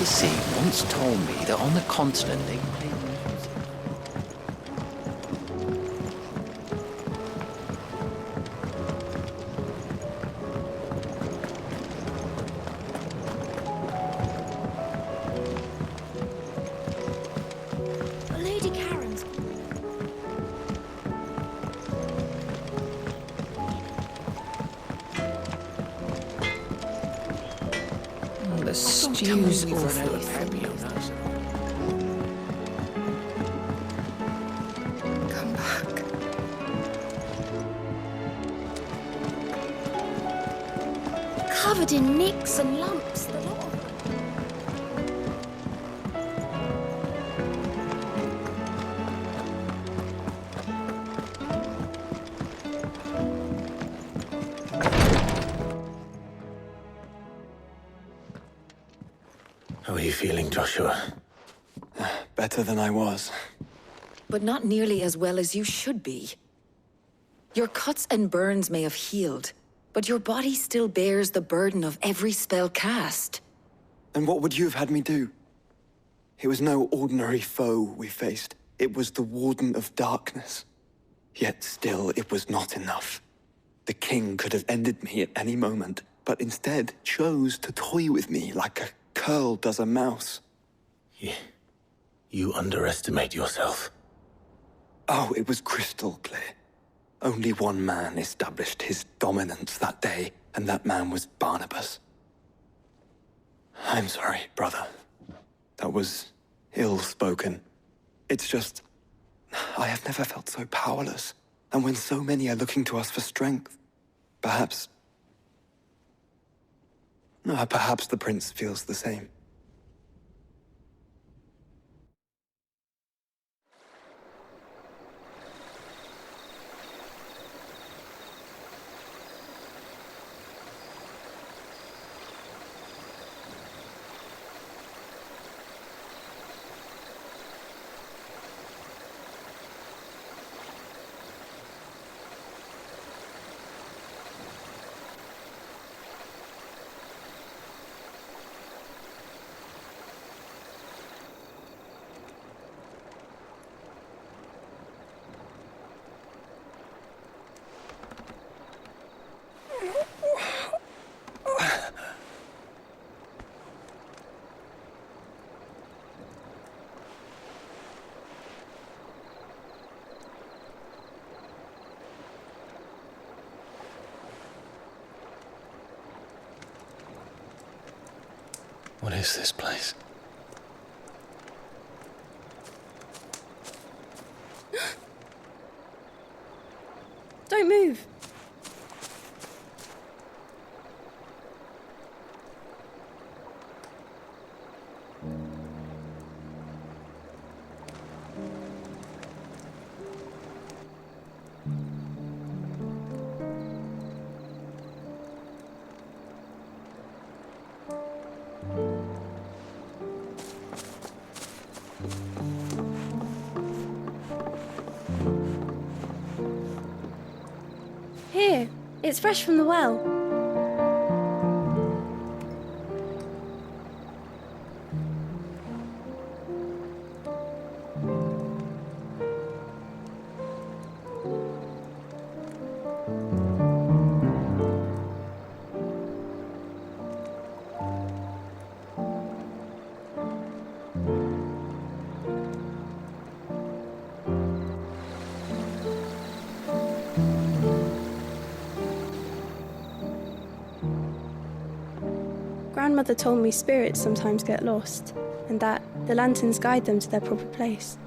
Fantasy once told me that on the continent they play music. Lady Karen's. The stew's awfully heavy on us. Come back. Covered in nicks and lumps, the lot of them. How are you feeling, Joshua? Better than I was. But not nearly as well as you should be. Your cuts and burns may have healed, but your body still bears the burden of every spell cast. And what would you have had me do? It was no ordinary foe we faced. It was the Warden of Darkness. Yet still, it was not enough. The king could have ended me at any moment, but instead chose to toy with me like a curl does a mouse. You underestimate yourself. Oh, it was crystal clear. Only one man established his dominance that day, and that man was Barnabas. I'm sorry, brother. That was ill-spoken. It's just, I have never felt so powerless. And when so many are looking to us for strength, perhaps the prince feels the same. What is this place? Don't move. Here, it's fresh from the well. Grandmother told me spirits sometimes get lost, and that the lanterns guide them to their proper place.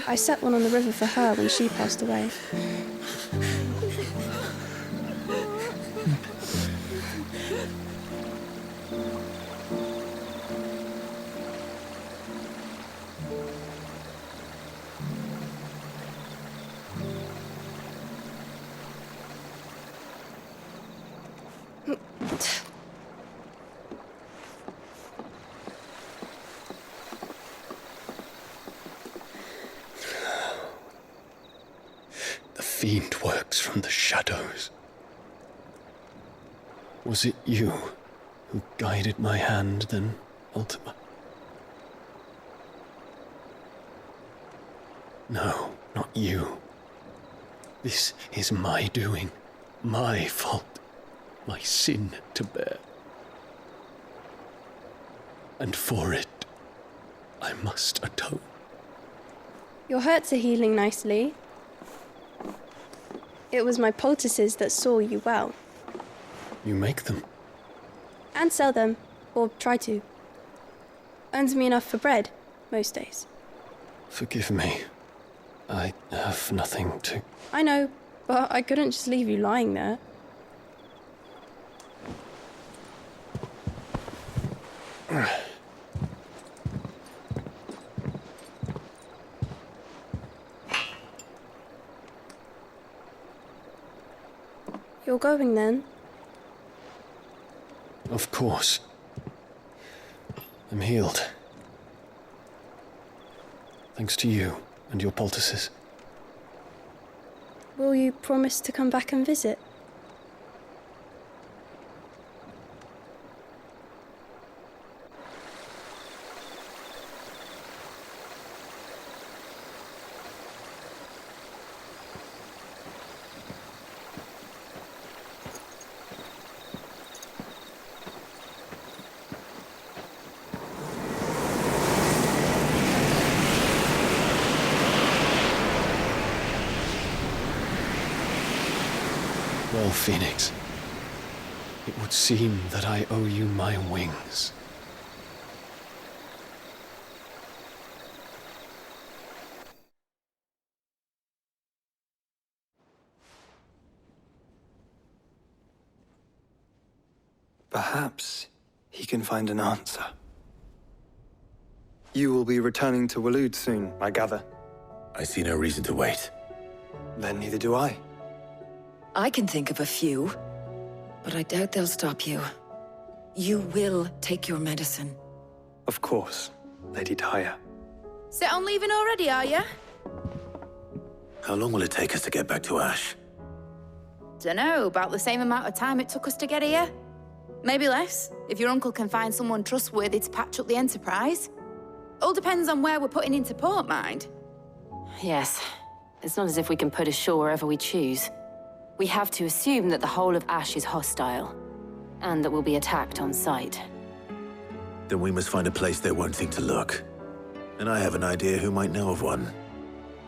I set one on the river for her when she passed away. The fiend works from the shadows. Was it you who guided my hand than Ultima. No, not you. This is my doing, my fault, my sin to bear. And for it, I must atone. Your hurts are healing nicely. It was my poultices that saw you well. You make them. And sell them, or try to. Earns me enough for bread, most days. Forgive me. I have nothing to... I know, but I couldn't just leave you lying there. You're going then? Of course. I'm healed. Thanks to you and your poultices. Will you promise to come back and visit? Well, Phoenix, it would seem that I owe you my wings. Perhaps he can find an answer. You will be returning to Waloed soon, I gather. I see no reason to wait. Then neither do I. I can think of a few, but I doubt they'll stop you. You will take your medicine. Of course, Lady Daya. Set on leaving already, are you? How long will it take us to get back to Ash? Dunno, about the same amount of time it took us to get here. Maybe less, if your uncle can find someone trustworthy to patch up the Enterprise. All depends on where we're putting into port, mind. Yes. It's not as if we can put ashore wherever we choose. We have to assume that the whole of Ash is hostile, and that we'll be attacked on sight. Then we must find a place they won't think to look. And I have an idea who might know of one.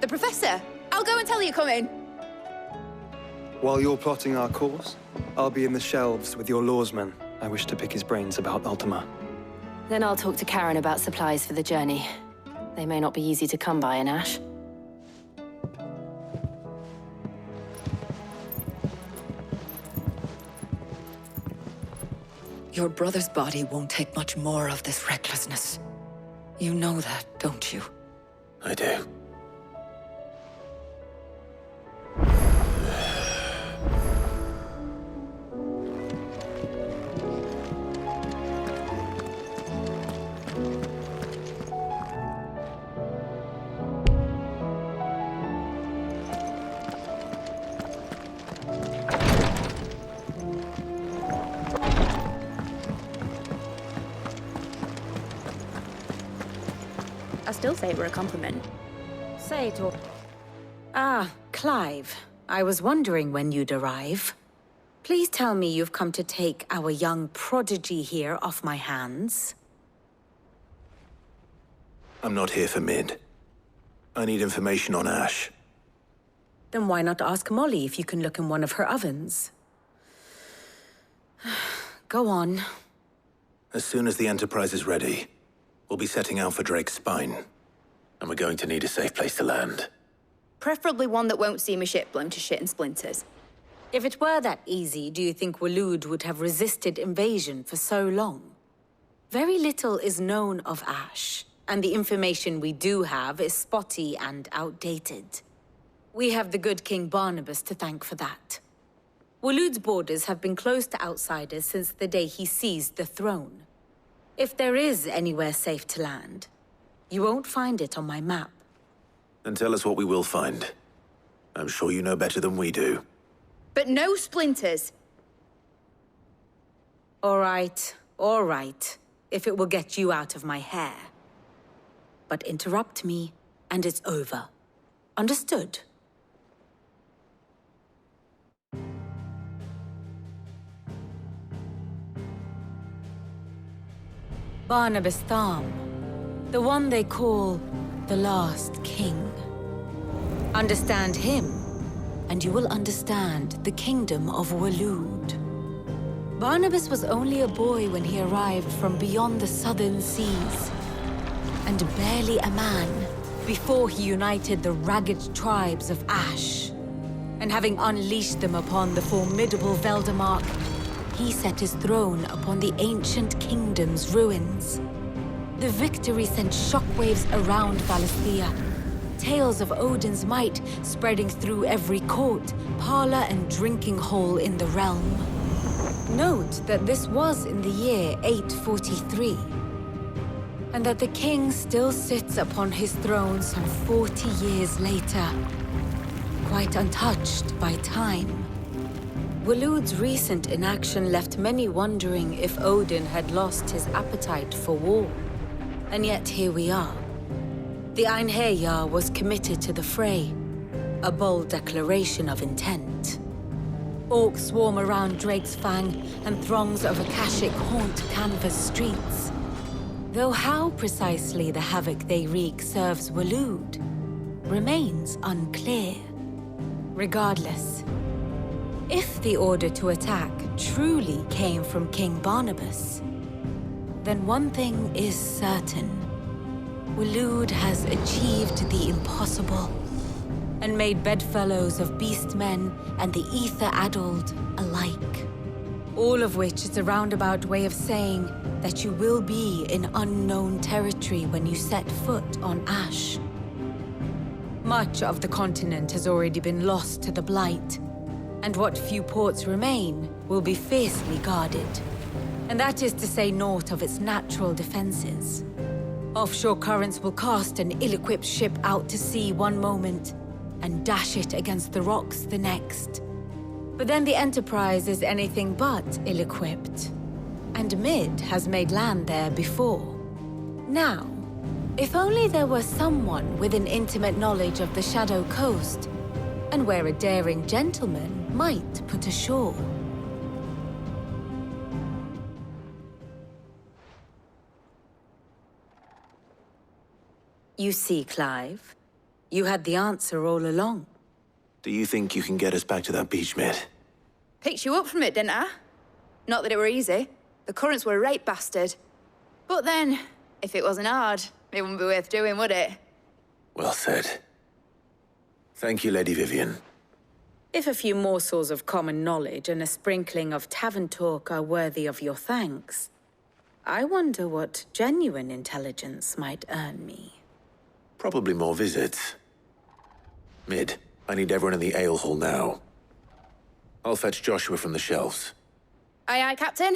The Professor! I'll go and tell you come in. While you're plotting our course, I'll be in the shelves with your lawsman. I wish to pick his brains about Ultima. Then I'll talk to Karen about supplies for the journey. They may not be easy to come by in Ash. Your brother's body won't take much more of this recklessness. You know that, don't you? I do. I still say it were a compliment. Say it all. Ah, Clive. I was wondering when you'd arrive. Please tell me you've come to take our young prodigy here off my hands. I'm not here for Mid. I need information on Ash. Then why not ask Molly if you can look in one of her ovens? Go on. As soon as the Enterprise is ready, we'll be setting out for Drake's Spine. And we're going to need a safe place to land. Preferably one that won't see my ship blown to shit and splinters. If it were that easy, do you think Waloed would have resisted invasion for so long? Very little is known of Ash, and the information we do have is spotty and outdated. We have the good King Barnabas to thank for that. Waloed's borders have been closed to outsiders since the day he seized the throne. If there is anywhere safe to land, you won't find it on my map. Then tell us what we will find. I'm sure you know better than we do. But no splinters. All right, All right, if it will get you out of my hair. But interrupt me, and it's over. Understood? Barnabas Tham, the one they call the Last King. Understand him, and you will understand the kingdom of Waloed. Barnabas was only a boy when he arrived from beyond the southern seas, and barely a man before he united the ragged tribes of Ash. And having unleashed them upon the formidable Veldamark, he set his throne upon the ancient kingdom's ruins. The victory sent shockwaves around Valisthea, tales of Odin's might spreading through every court, parlor, and drinking hole in the realm. Note that this was in the year 843, and that the king still sits upon his throne some 40 years later, quite untouched by time. Waloed's recent inaction left many wondering if Odin had lost his appetite for war. And yet here we are. The Einherjar was committed to the fray, a bold declaration of intent. Orcs swarm around Drake's Fang, and throngs of Akashic haunt Canva's streets. Though how precisely the havoc they wreak serves Waloed remains unclear. Regardless, if the order to attack truly came from King Barnabas, then one thing is certain. Waloed has achieved the impossible, and made bedfellows of beastmen and the ether-addled alike. All of which is a roundabout way of saying that you will be in unknown territory when you set foot on Ash. Much of the continent has already been lost to the Blight, and what few ports remain will be fiercely guarded. And that is to say naught of its natural defenses. Offshore currents will cast an ill-equipped ship out to sea one moment, and dash it against the rocks the next. But then the Enterprise is anything but ill-equipped, and Mid has made land there before. Now, if only there were someone with an intimate knowledge of the Shadow Coast, and where a daring gentleman might put ashore. You see, Clive, you had the answer all along. Do you think you can get us back to that beach, Mid? Picked you up from it, didn't I? Not that it were easy. The currents were a right bastard. But then, if it wasn't hard, it wouldn't be worth doing, would it? Well said. Thank you, Lady Vivian. If a few morsels of common knowledge and a sprinkling of tavern talk are worthy of your thanks, I wonder what genuine intelligence might earn me. Probably more visits. Mid, I need everyone in the ale hall now. I'll fetch Joshua from the shelves. Aye, aye, Captain.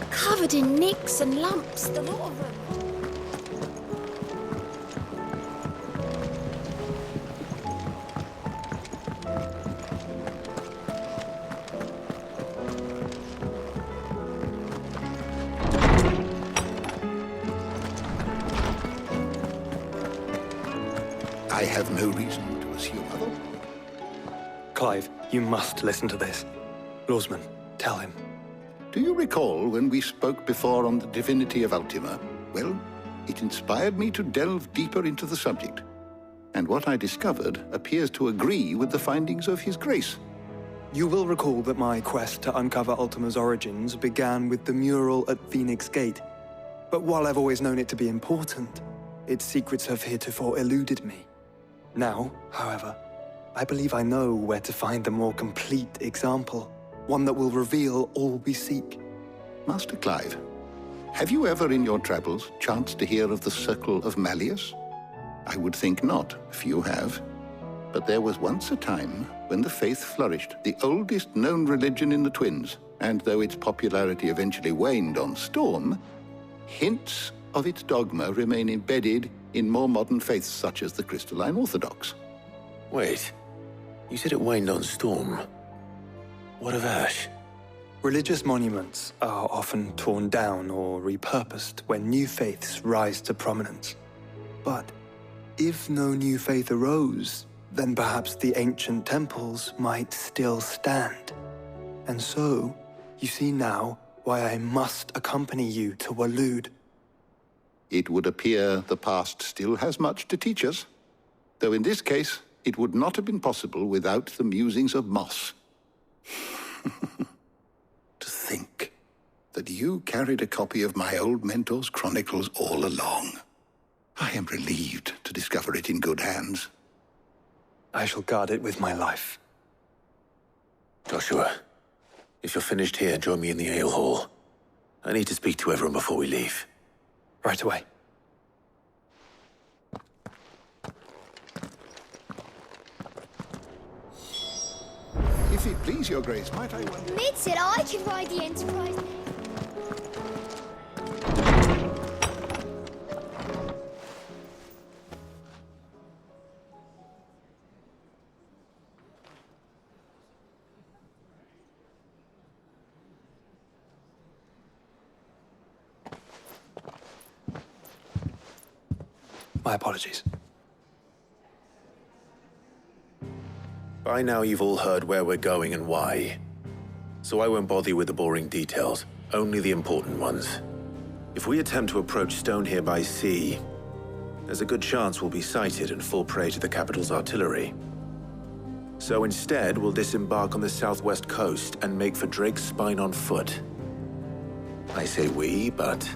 Covered in nicks and lumps, the lot of them. I have no reason to assume other. Clive, you must listen to this. Lawsman, tell him. Do you recall when we spoke before on the divinity of Ultima? Well, it inspired me to delve deeper into the subject. And what I discovered appears to agree with the findings of His Grace. You will recall that my quest to uncover Ultima's origins began with the mural at Phoenix Gate. But while I've always known it to be important, its secrets have heretofore eluded me. Now, however, I believe I know where to find the more complete example. One that will reveal all we seek. Master Clive, Have you ever in your travels chanced to hear of the Circle of Malleus? I would think not, few have. But there was once a time when the faith flourished, the oldest known religion in the Twins, and though its popularity eventually waned on Storm, hints of its dogma remain embedded in more modern faiths such as the Crystalline Orthodox. Wait, you said it waned on Storm. What of Ash? Religious monuments are often torn down or repurposed when new faiths rise to prominence. But if no new faith arose, then perhaps the ancient temples might still stand. And so, you see now why I must accompany you to Waloed. It would appear the past still has much to teach us, though in this case, it would not have been possible without the musings of Moss. To think that you carried a copy of my old mentor's chronicles all along. I am relieved to discover it in good hands. I shall guard it with my life. Joshua, if you're finished here, join me in the ale hall. I need to speak to everyone before we leave. Right away. If it please your grace, might I wonder... Mid said I could ride the Enterprise. My apologies. By now you've all heard where we're going and why. So I won't bother you with the boring details, only the important ones. If we attempt to approach Stone here by sea, there's a good chance we'll be sighted and fall prey to the capital's artillery. So instead, we'll disembark on the southwest coast and make for Drake's Spine on foot. I say we, but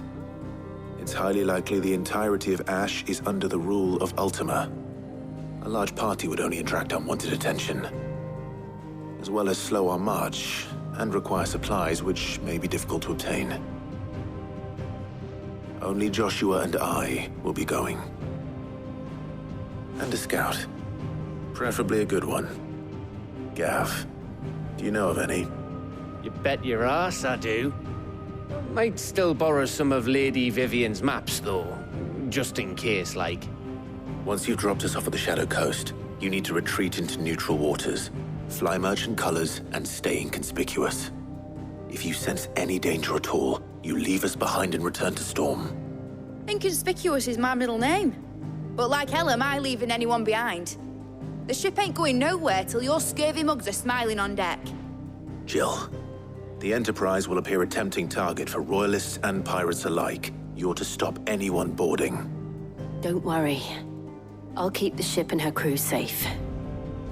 it's highly likely the entirety of Ash is under the rule of Ultima. A large party would only attract unwanted attention, as well as slow our march and require supplies which may be difficult to obtain. Only Joshua and I will be going. And a scout. Preferably a good one. Gav, do you know of any? You bet your ass I do. Might still borrow some of Lady Vivian's maps, though. Just in case, like. Once you've dropped us off at the Shadow Coast, you need to retreat into neutral waters, fly merchant colors, and stay inconspicuous. If you sense any danger at all, you leave us behind and return to Storm. Inconspicuous is my middle name. But like hell am I leaving anyone behind. The ship ain't going nowhere till your scurvy mugs are smiling on deck. Jill, the Enterprise will appear a tempting target for royalists and pirates alike. You're to stop anyone boarding. Don't worry. I'll keep the ship and her crew safe.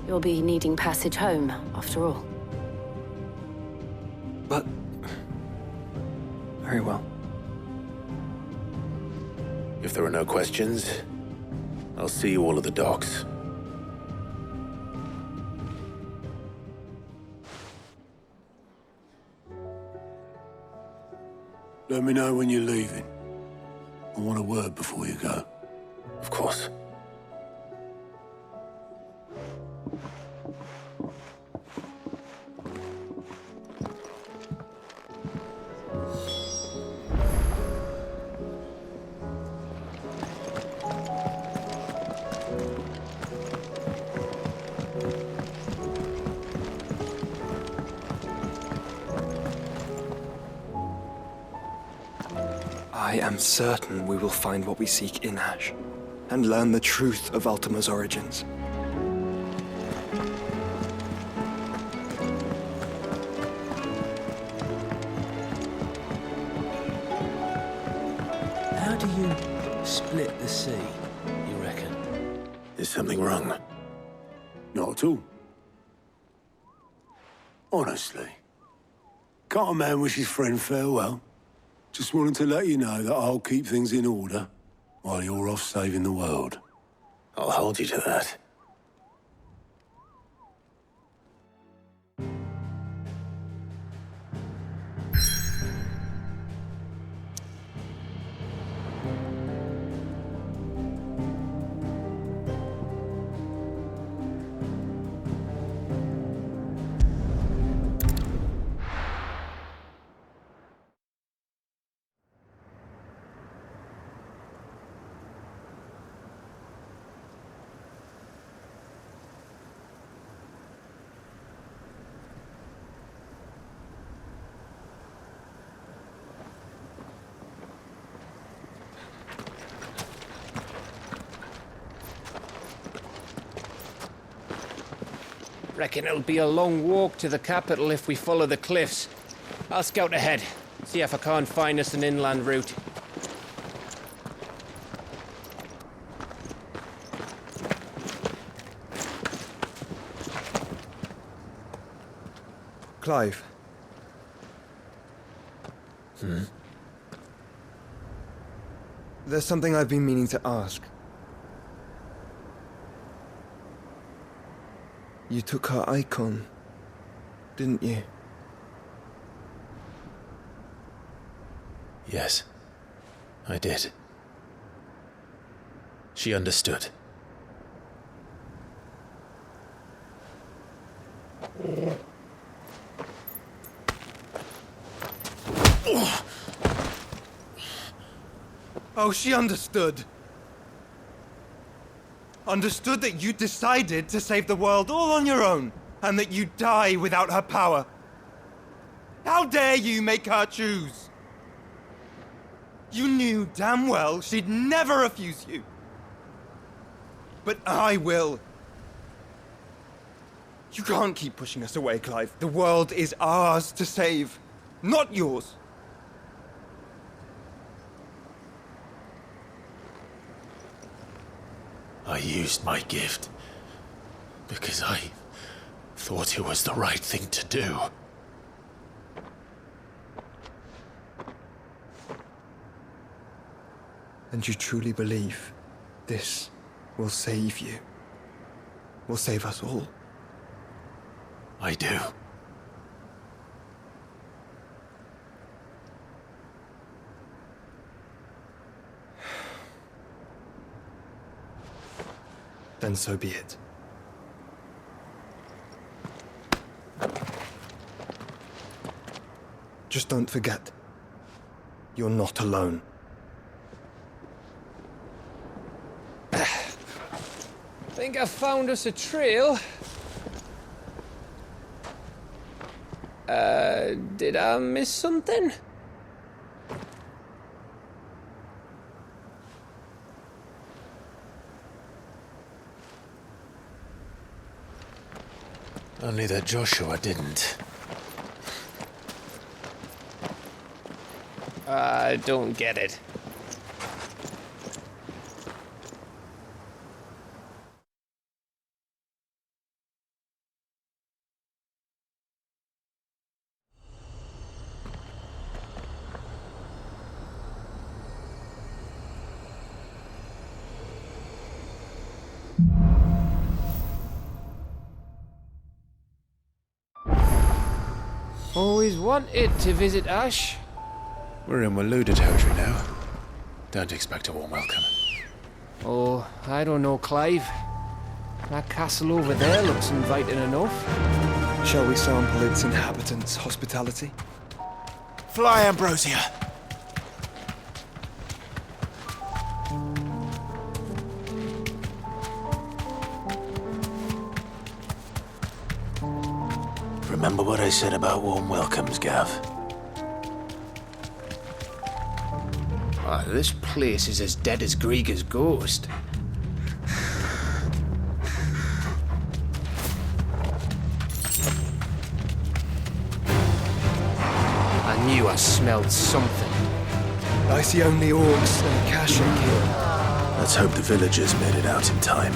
You'll be needing passage home, after all. But... very well. If there are no questions, I'll see you all at the docks. Let me know when you're leaving. I want a word before you go. Of course. I am certain we will find what we seek in Ash, and learn the truth of Ultima's origins. How do you split the sea, you reckon? Is something wrong? Not at all. Honestly. Can't a man wish his friend farewell? Just wanted to let you know that I'll keep things in order while you're off saving the world. I'll hold you to that. Reckon it'll be a long walk to the capital if we follow the cliffs. I'll scout ahead, see if I can't find us an inland route. Clive. There's something I've been meaning to ask. You took her icon, didn't you? Yes, I did. She understood. Oh, she understood. Understood that you decided to save the world all on your own, and that you'd die without her power. How dare you make her choose? You knew damn well she'd never refuse you. But I will. You can't keep pushing us away, Clive. The world is ours to save, not yours. I used my gift because I thought it was the right thing to do. And you truly believe this will save you? Will save us all? I do. Then so be it. Just don't forget, you're not alone. Think I found us a trail. Did I miss something? Only that Joshua didn't. I don't get it. Always wanted to visit Ash. We're in Waluda territory now. Don't expect a warm welcome. Oh, I don't know, Clive. That castle over there looks inviting enough. Shall we sample its inhabitants' hospitality? Fly, Ambrosia! Remember what I said about warm welcomes, Gav? Ah, this place is as dead as Grieger's ghost. I knew I smelled something. I see only orcs and Kashik here. Let's hope the villagers made it out in time.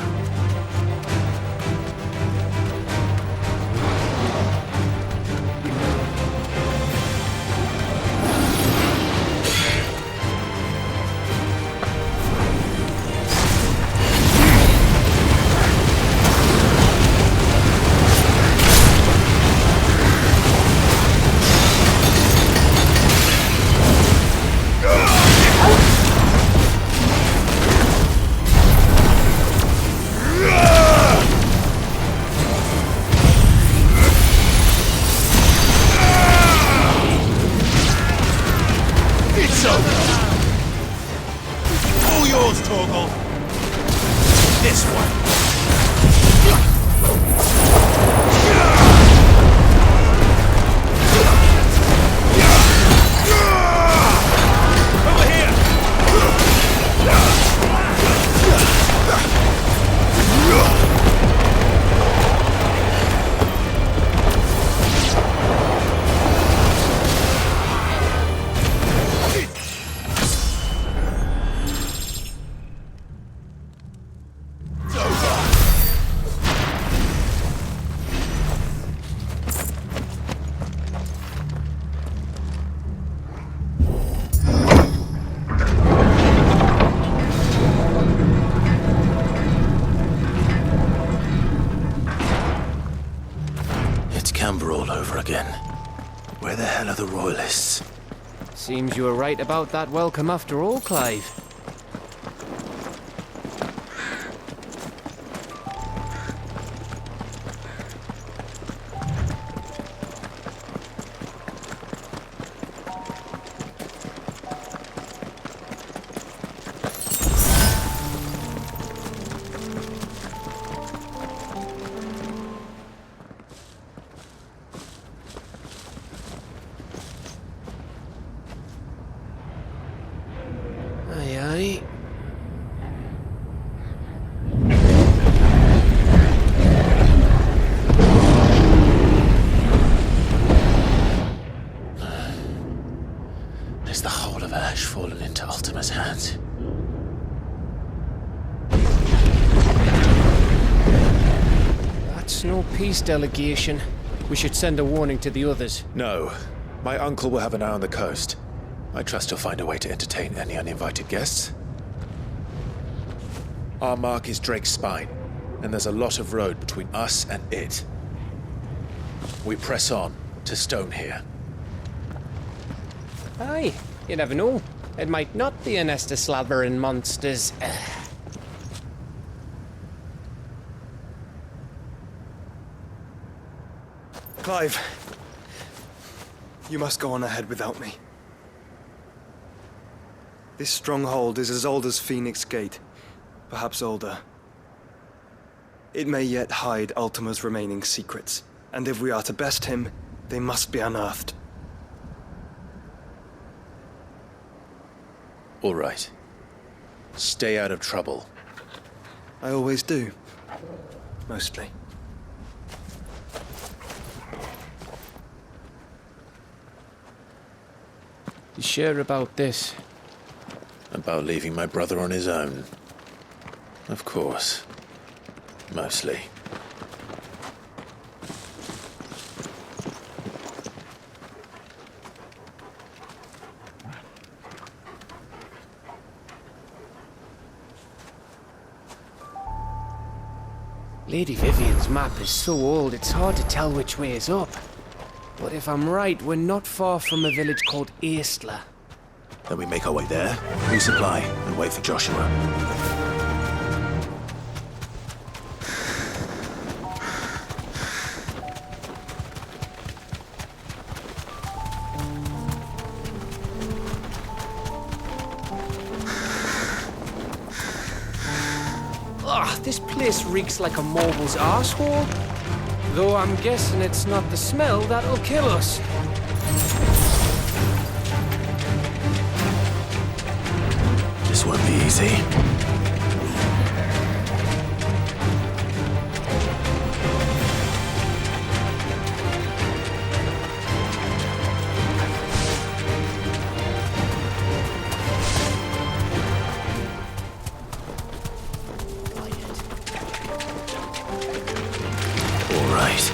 It's Camber all over again. Where the hell are the Royalists? Seems you were right about that welcome after all, Clive. Aye, aye. Has the whole of Ash fallen into Ultima's hands? That's no peace delegation. We should send a warning to the others. No. My uncle will have an eye on the coast. I trust he'll find a way to entertain any uninvited guests. Our mark is Drake's Spine, and there's a lot of road between us and it. We press on to Stone here. Aye, you never know. It might not be a nest of slathering monsters. Clive, you must go on ahead without me. This stronghold is as old as Phoenix Gate, perhaps older. It may yet hide Ultima's remaining secrets, and if we are to best him, they must be unearthed. All right. Stay out of trouble. I always do. Mostly. You sure about this? About leaving my brother on his own? Of course. Mostly. Lady Vivian's map is so old it's hard to tell which way is up. But if I'm right, we're not far from a village called Aistla. Then we make our way there, resupply, and wait for Joshua. Ugh, this place reeks like a moble's arsehole. Though I'm guessing it's not the smell that'll kill us. This won't be easy. All right.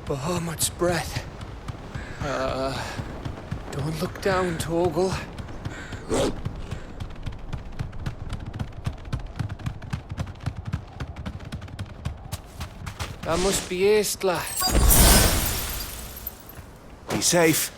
Bahamut's breath. Don't look down, Torgal. That must be Aistla. Be safe.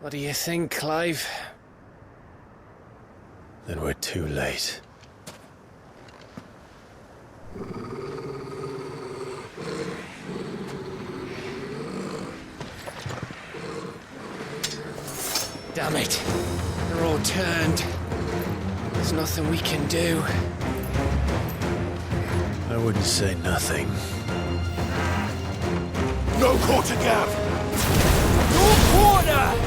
What do you think, Clive? Then we're too late. Damn it. They're all turned. There's nothing we can do. I wouldn't say nothing. No quarter gap! No quarter!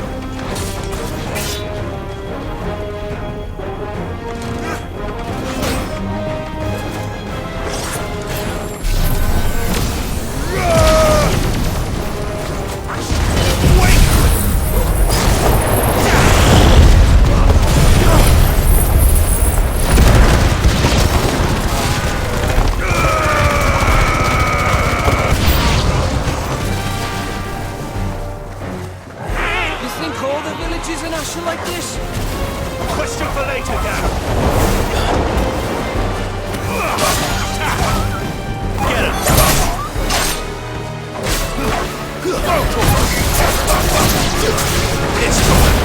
Like this? Question for later, Gary. Get him! It's going.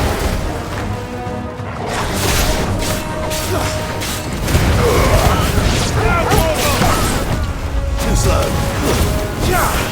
Too slow. Yeah.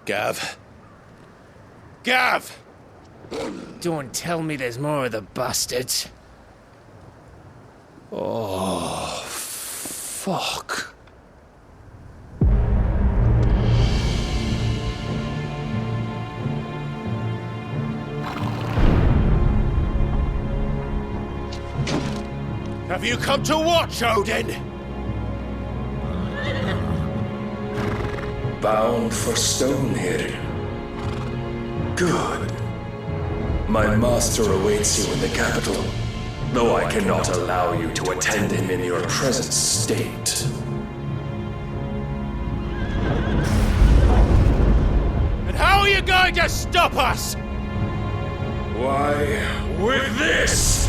Gav? Gav! Don't tell me there's more of the bastards. Oh, fuck. Have you come to watch, Odin? Bound for Stonehill. Good. My master awaits you in the capital, though I cannot allow you to attend him in your present state. And how are you going to stop us? Why, with this!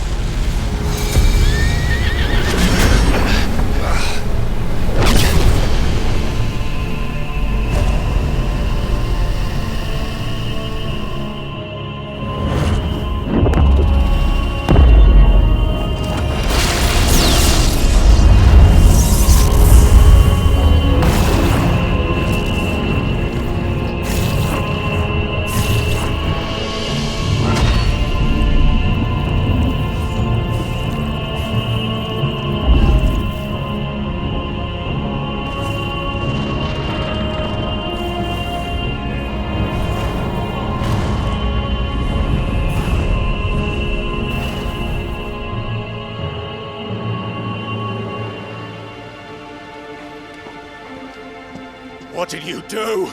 What did you do?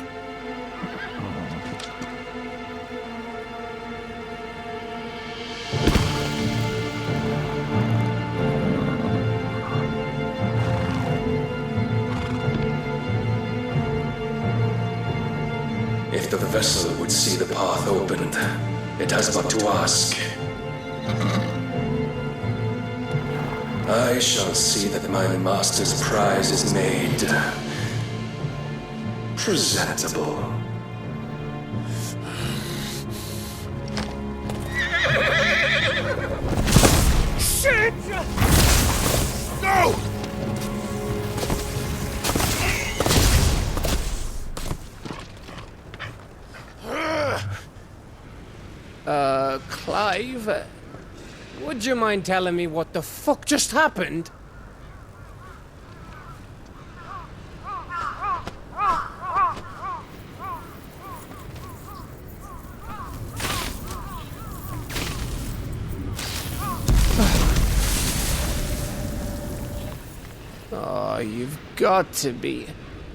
If the vessel would see the path opened, it has but to ask. I shall see that my master's prize is made presentable. Shit! Go! Clive, would you mind telling me what the fuck just happened? Oh, you've got to be.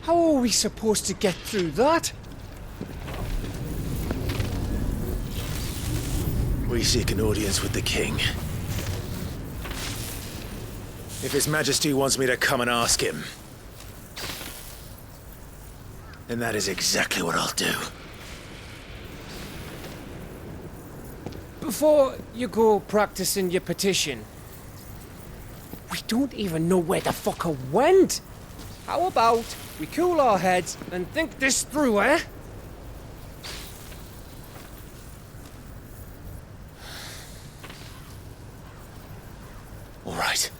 How are we supposed to get through that? We seek an audience with the king. If His Majesty wants me to come and ask him, then that is exactly what I'll do. Before you go practicing your petition, we don't even know where the fucker went. How about we cool our heads and think this through, eh? All right.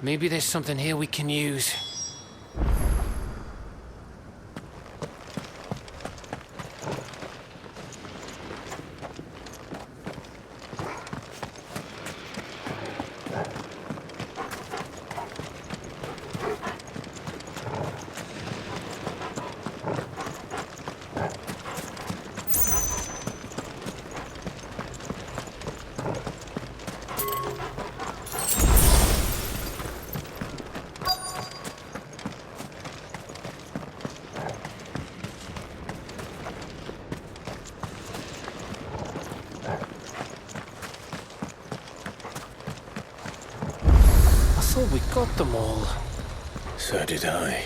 Maybe there's something here we can use. We got them all. So did I.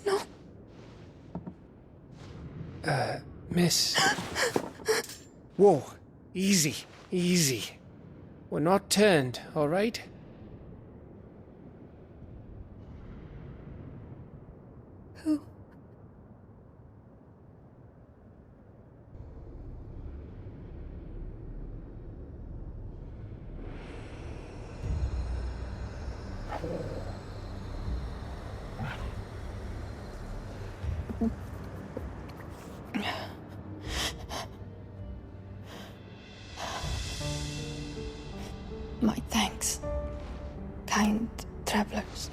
No. Miss. Whoa. Easy. Easy. We're not turned, all right? Who? My thanks, kind travelers.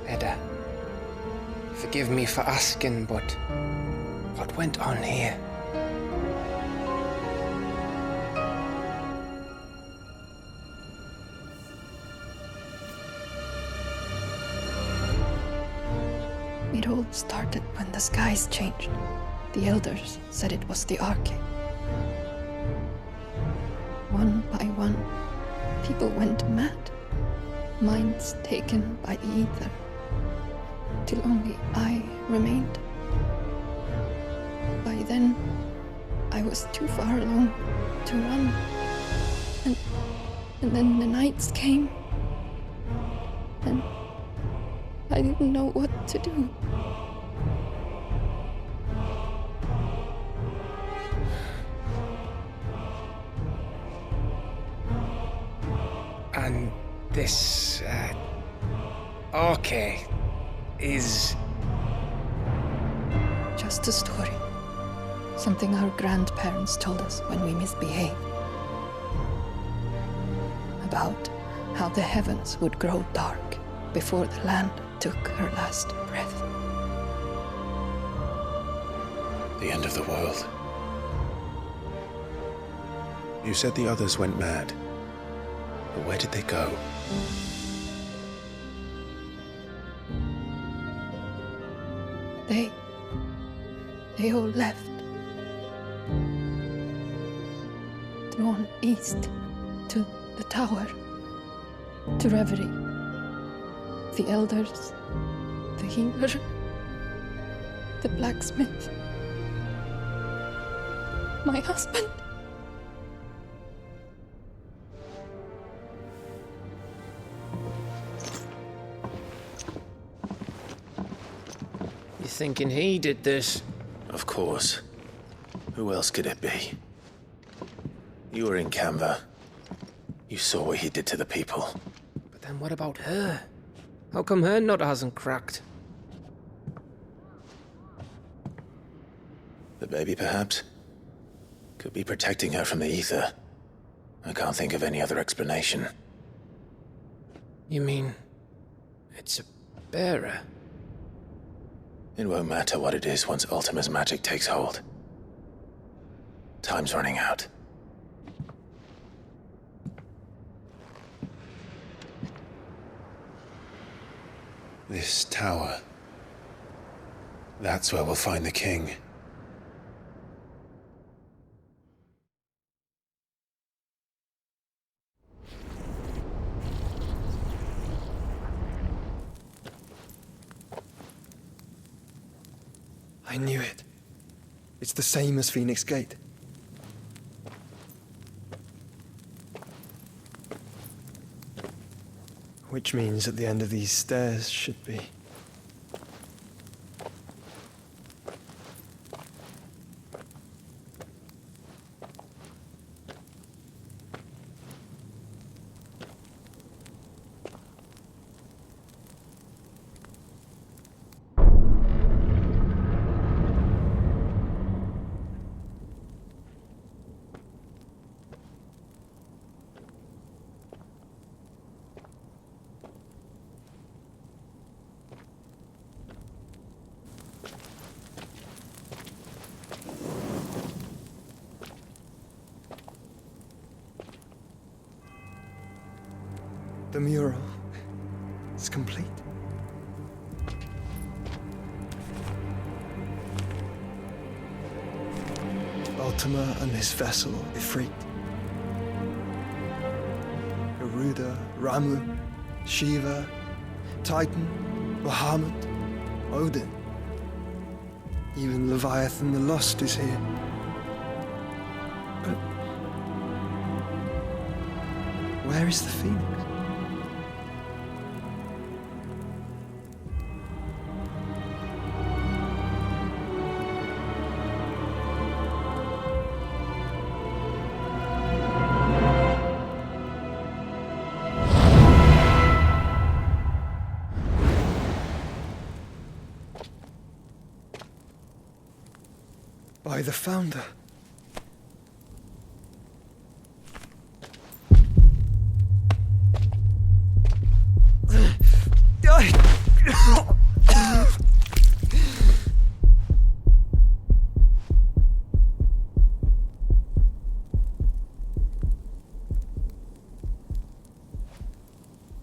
Edda, forgive me for asking, but what went on here? It all started when the skies changed. The elders said it was the Arcade. One by one, people went mad. Minds taken by the ether. Till only I remained. By then, I was too far along to run. And then the nights came. And I didn't know what to do. And this, Arcade is... Just a story. Something our grandparents told us when we misbehaved. About how the heavens would grow dark before the land took her last breath. The end of the world. You said the others went mad. But where did they go? They all left. Drawn east to the tower, to reverie. The elders, the healer, the blacksmith, my husband. You thinking he did this? Of course. Who else could it be? You were in Canva. You saw what he did to the people. But then what about her? How come her nut hasn't cracked? The baby, perhaps? Could be protecting her from the ether. I can't think of any other explanation. You mean... it's a bearer? It won't matter what it is once Ultima's magic takes hold. Time's running out. This tower. That's where we'll find the king. I knew it. It's the same as Phoenix Gate. Which means at the end of these stairs should be... The mural is complete. Ultima and his vessel, Ifrit, Garuda, Ramu, Shiva, Titan, Bahamut, Odin. Even Leviathan the Lost is here. But where is the Phoenix? By the Founder.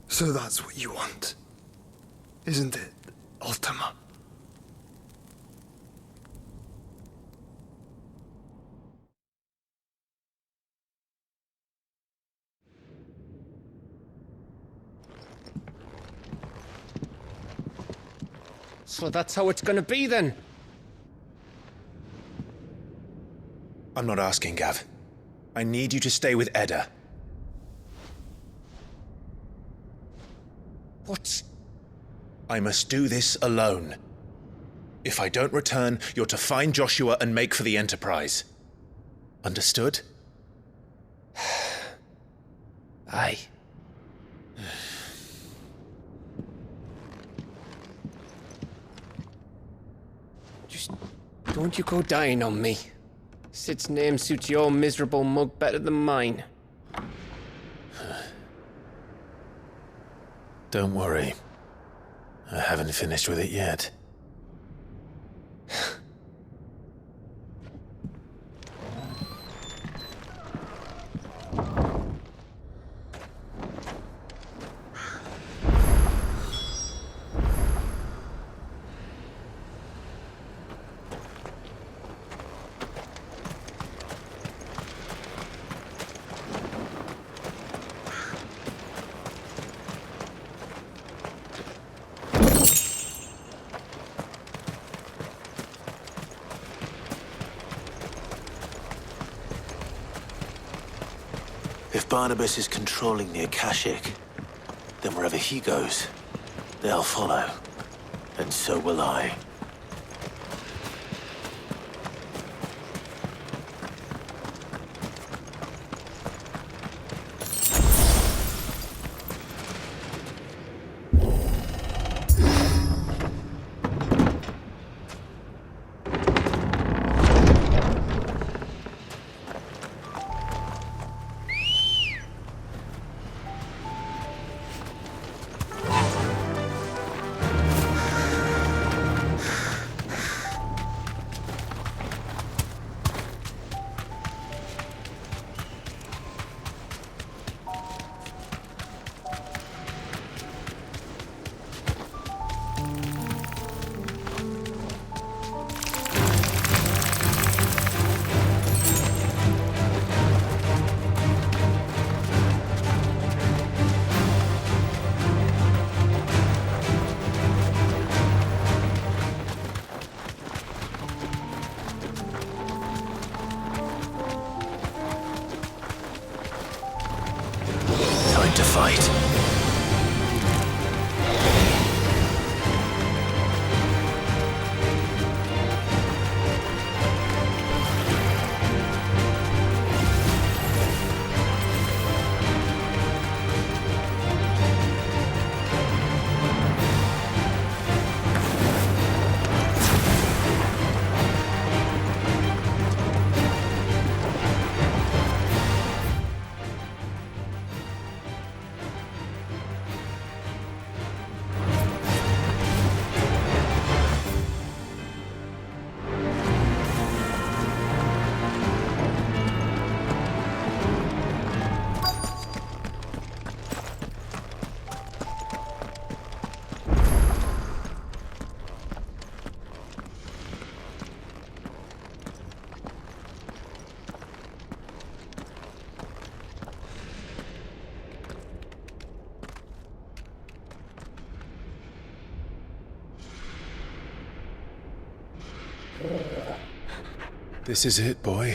So that's what you want, isn't it, Ultima? So that's how it's gonna be then? I'm not asking, Gav. I need you to stay with Edda. What? I must do this alone. If I don't return, you're to find Joshua and make for the Enterprise. Understood? Aye. Just don't you go dying on me. Sid's name suits your miserable mug better than mine. Don't worry. I haven't finished with it yet. If Barnabas is controlling the Akashic, then wherever he goes, they'll follow. And so will I. To fight. This is it, boy.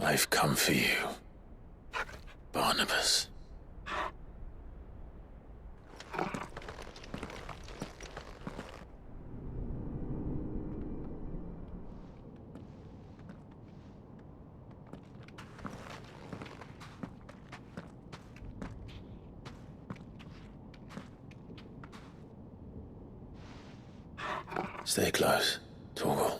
I've come for you, Barnabas. Stay close, Torgal.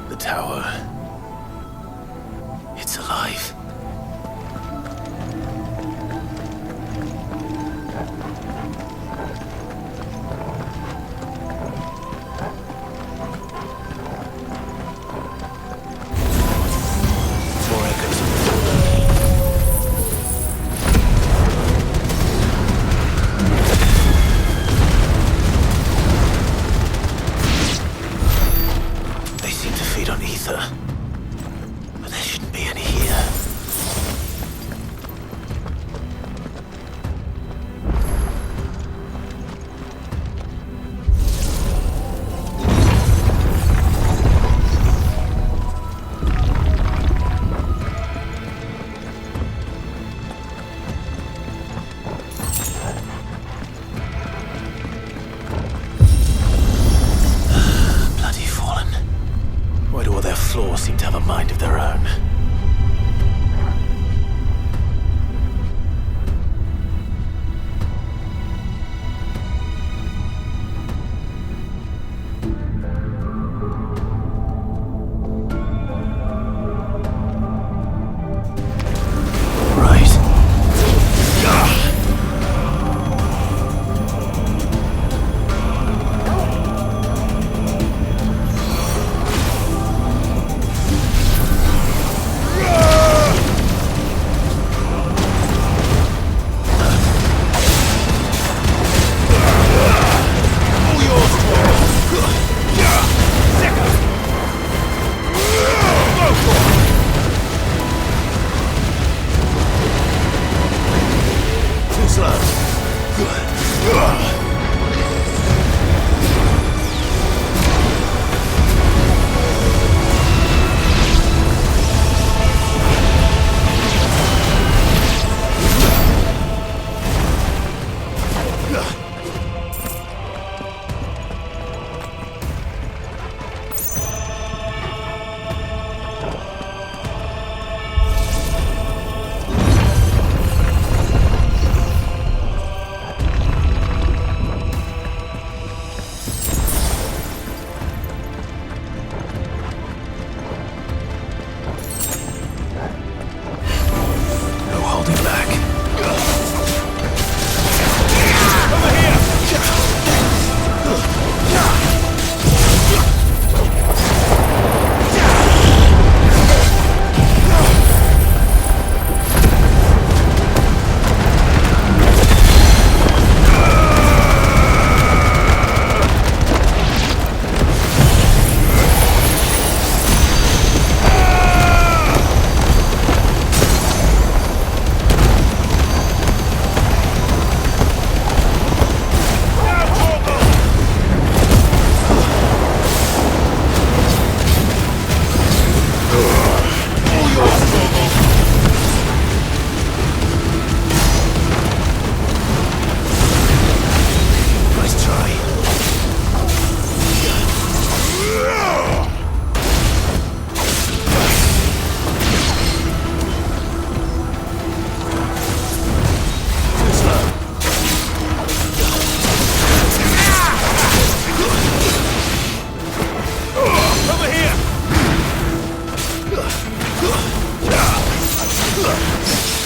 The tower. It's alive. Four echoes of the on ether, but there shouldn't be any here. Floors seem to have a mind of their own.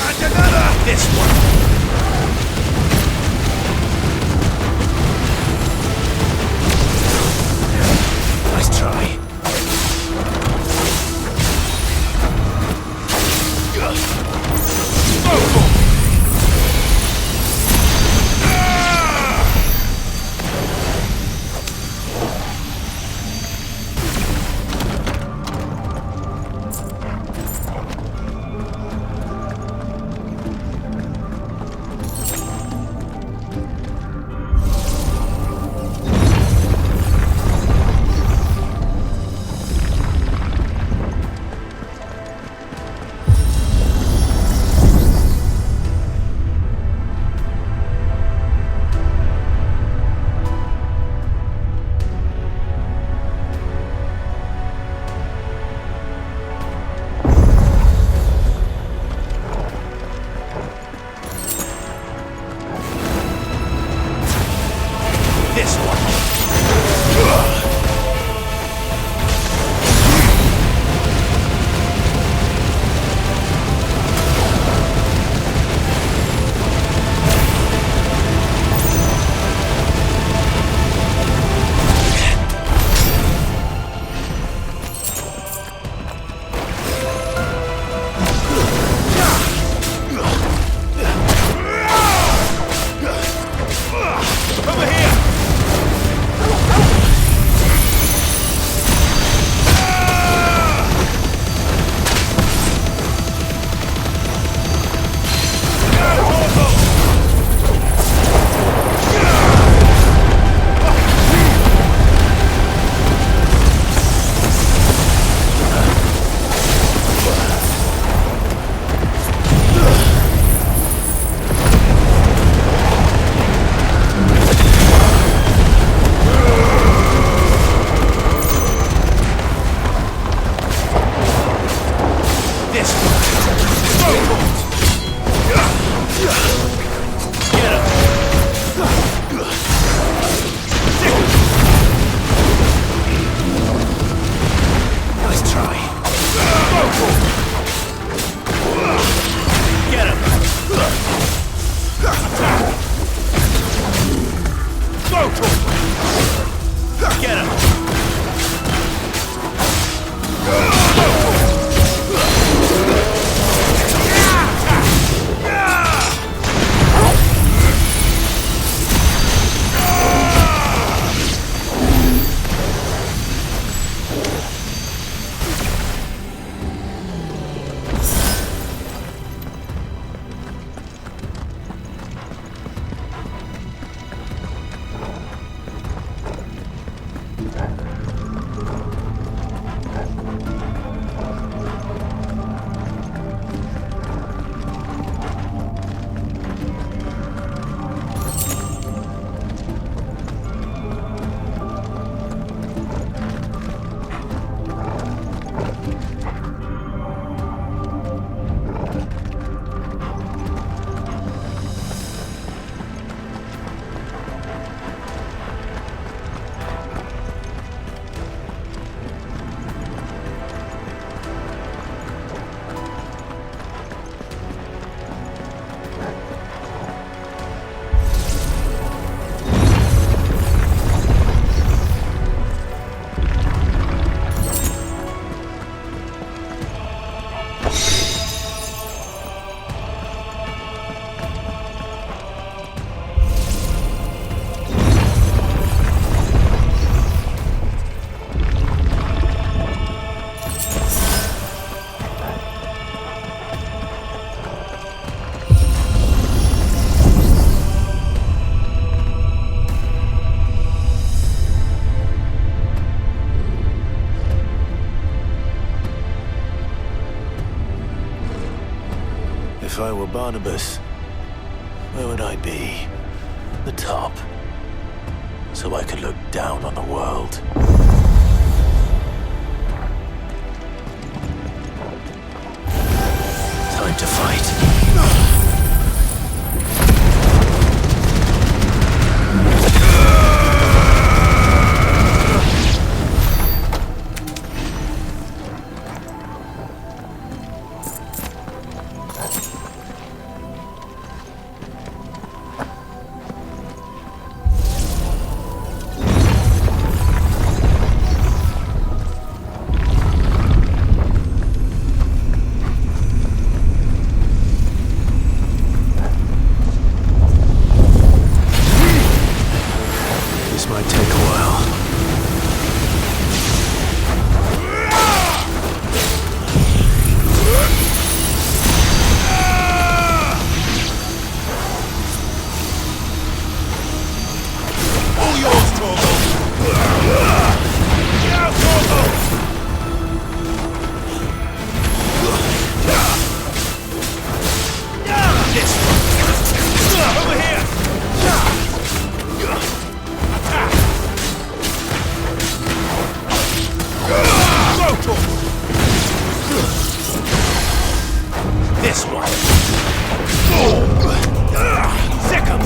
And another! This one! Nice try. If I were Barnabas, where would I be? The top. So I could look down on the world. Time to fight. this one. Sick 'em!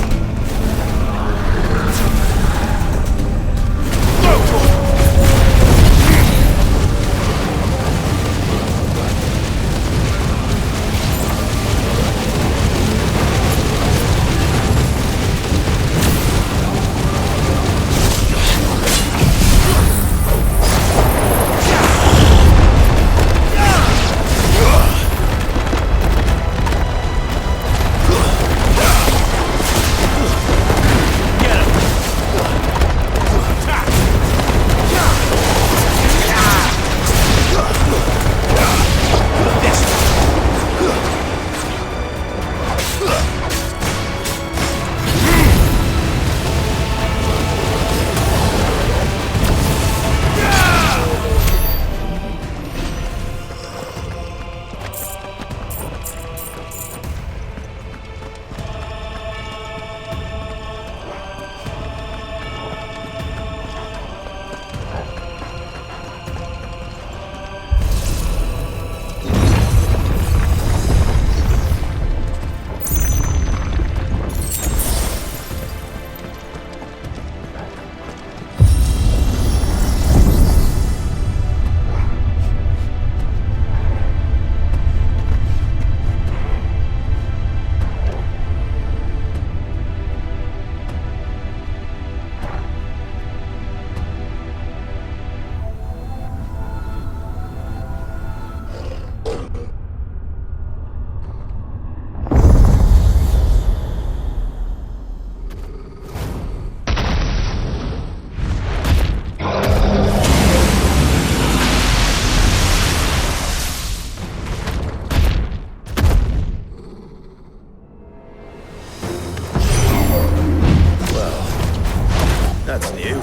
That's new.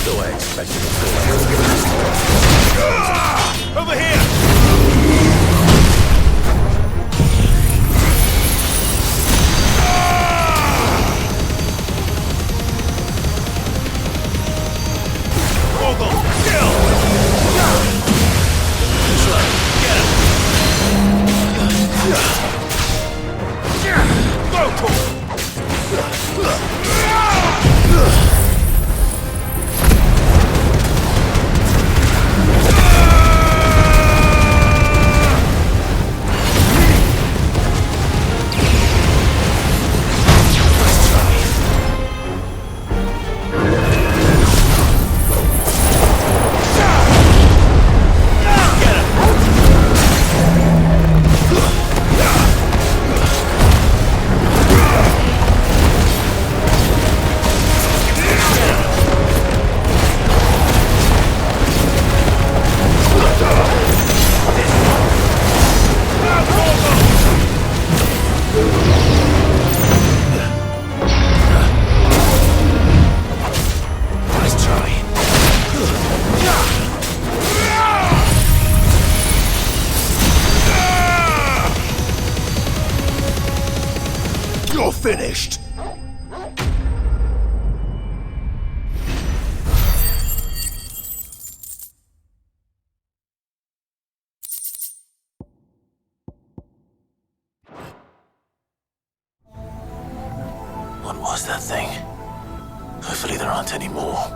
Though I expected it to. Over here! You're finished! What was that thing? Hopefully there aren't any more.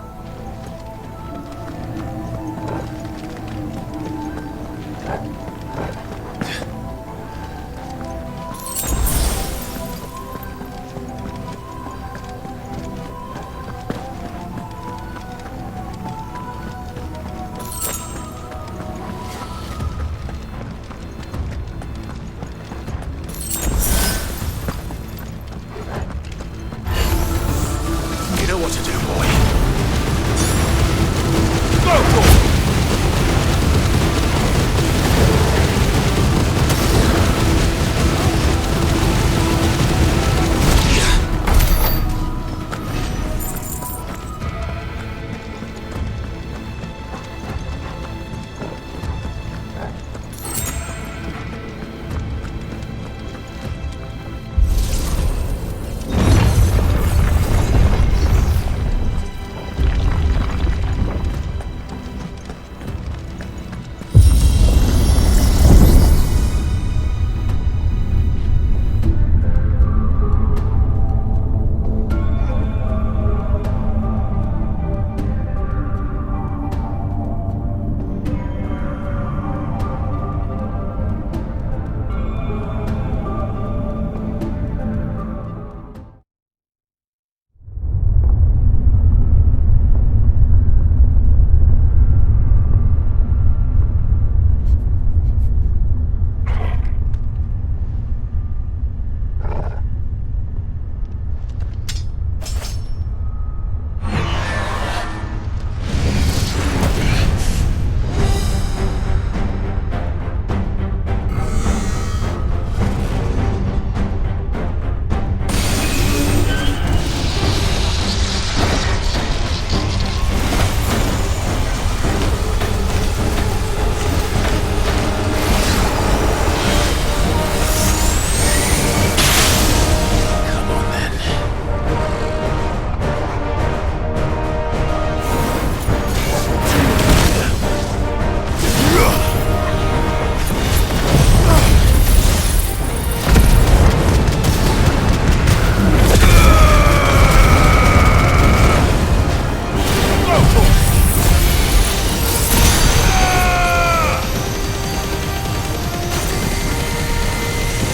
You know what to do, boy.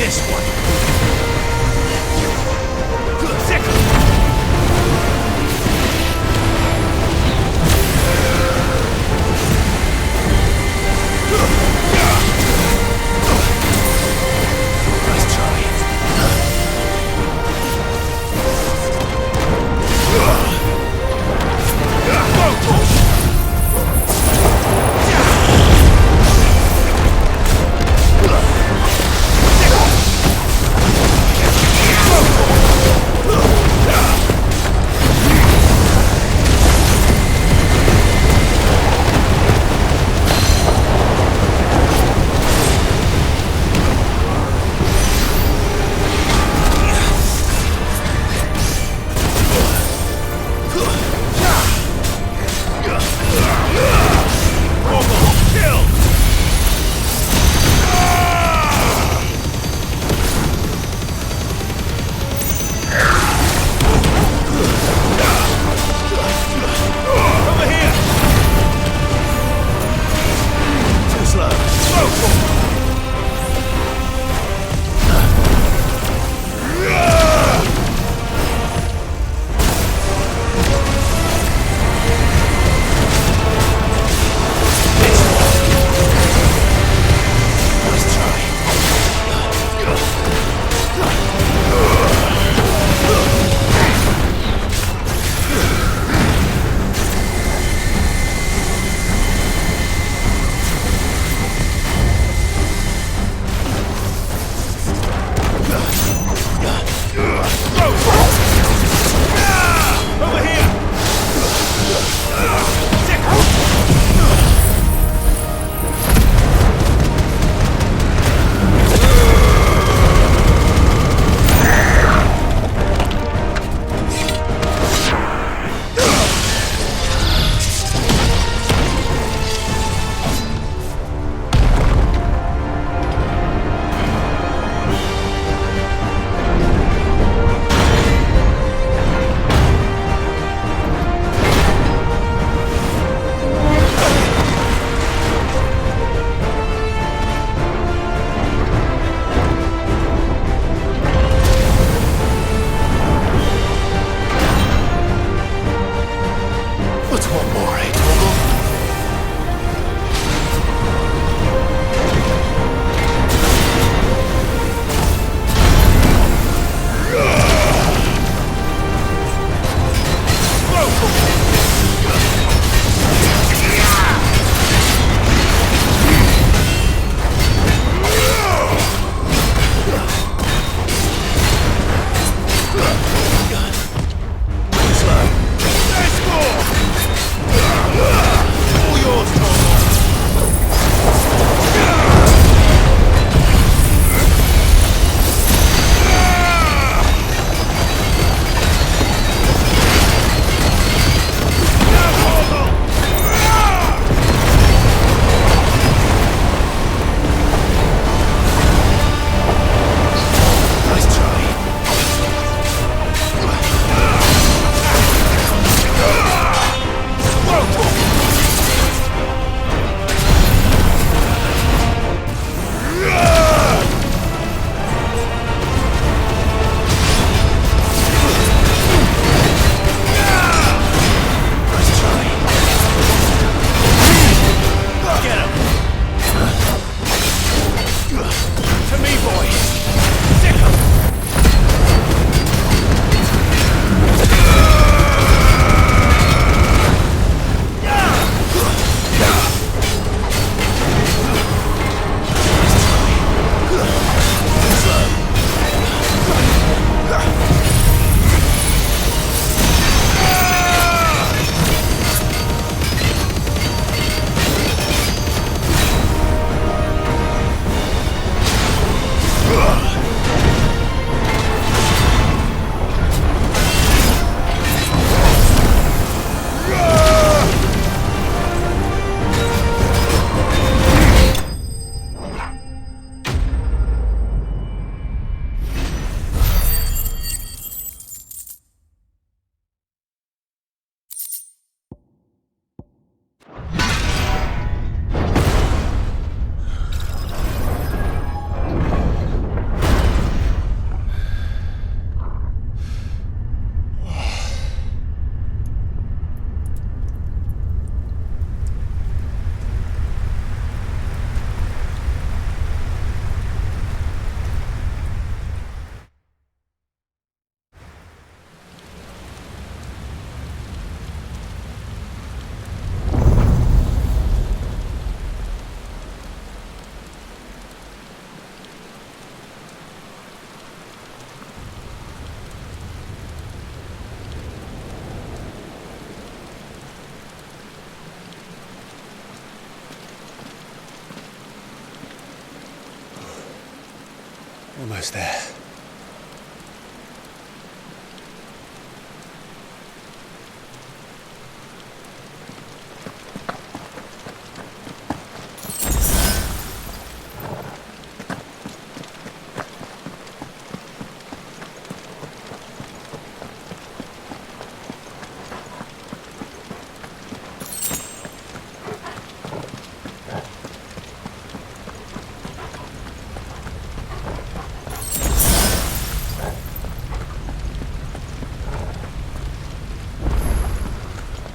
this one! Nice try. Almost there.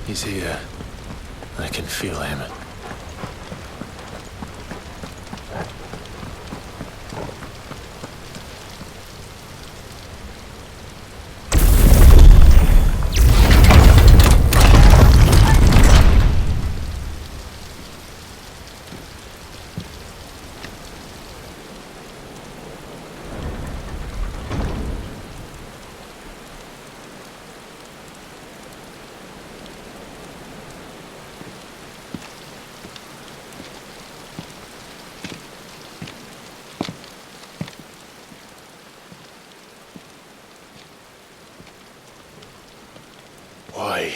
He's here. I can feel him. Why?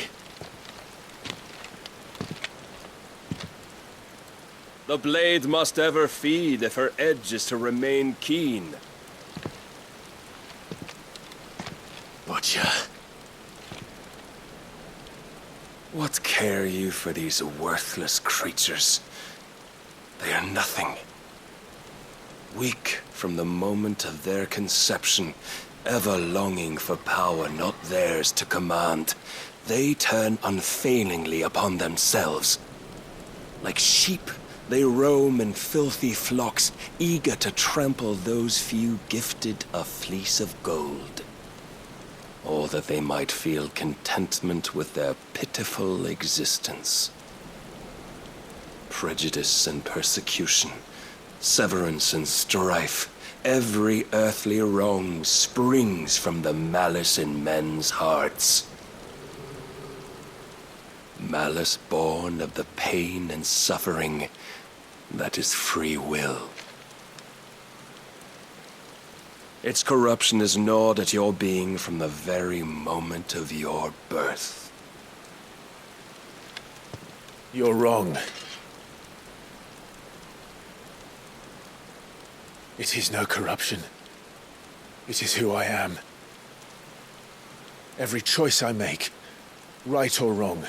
The blade must ever feed if her edge is to remain keen. Butcher. What care you for these worthless creatures? They are nothing. Weak from the moment of their conception, ever longing for power not theirs to command, they turn unfailingly upon themselves. Like sheep, they roam in filthy flocks, eager to trample those few gifted a fleece of gold. Or that they might feel contentment with their pitiful existence. Prejudice and persecution, severance and strife, every earthly wrong springs from the malice in men's hearts. Malice born of the pain and suffering that is free will. Its corruption is gnawed at your being from the very moment of your birth. You're wrong. It is no corruption. It is who I am. Every choice I make, right or wrong,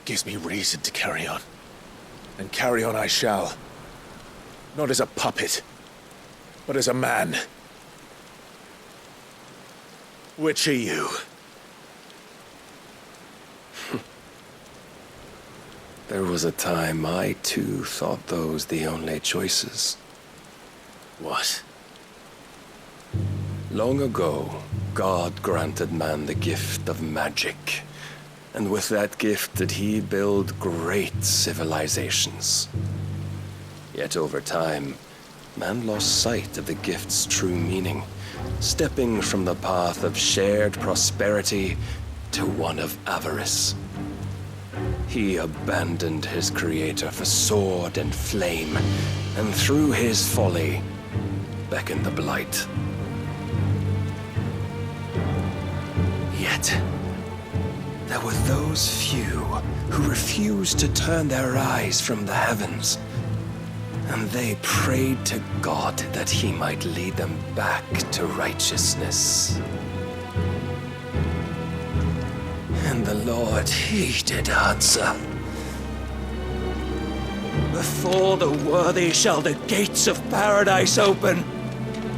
gives me reason to carry on. And carry on I shall. Not as a puppet, but as a man. Which are you? There was a time I too thought those the only choices. What? Long ago, God granted man the gift of magic. And with that gift did he build great civilizations. Yet over time, man lost sight of the gift's true meaning, stepping from the path of shared prosperity to one of avarice. He abandoned his creator for sword and flame, and through his folly, beckoned the blight. Yet, there were those few who refused to turn their eyes from the heavens, and they prayed to God that he might lead them back to righteousness. And the Lord, he did answer. Before the worthy shall the gates of paradise open.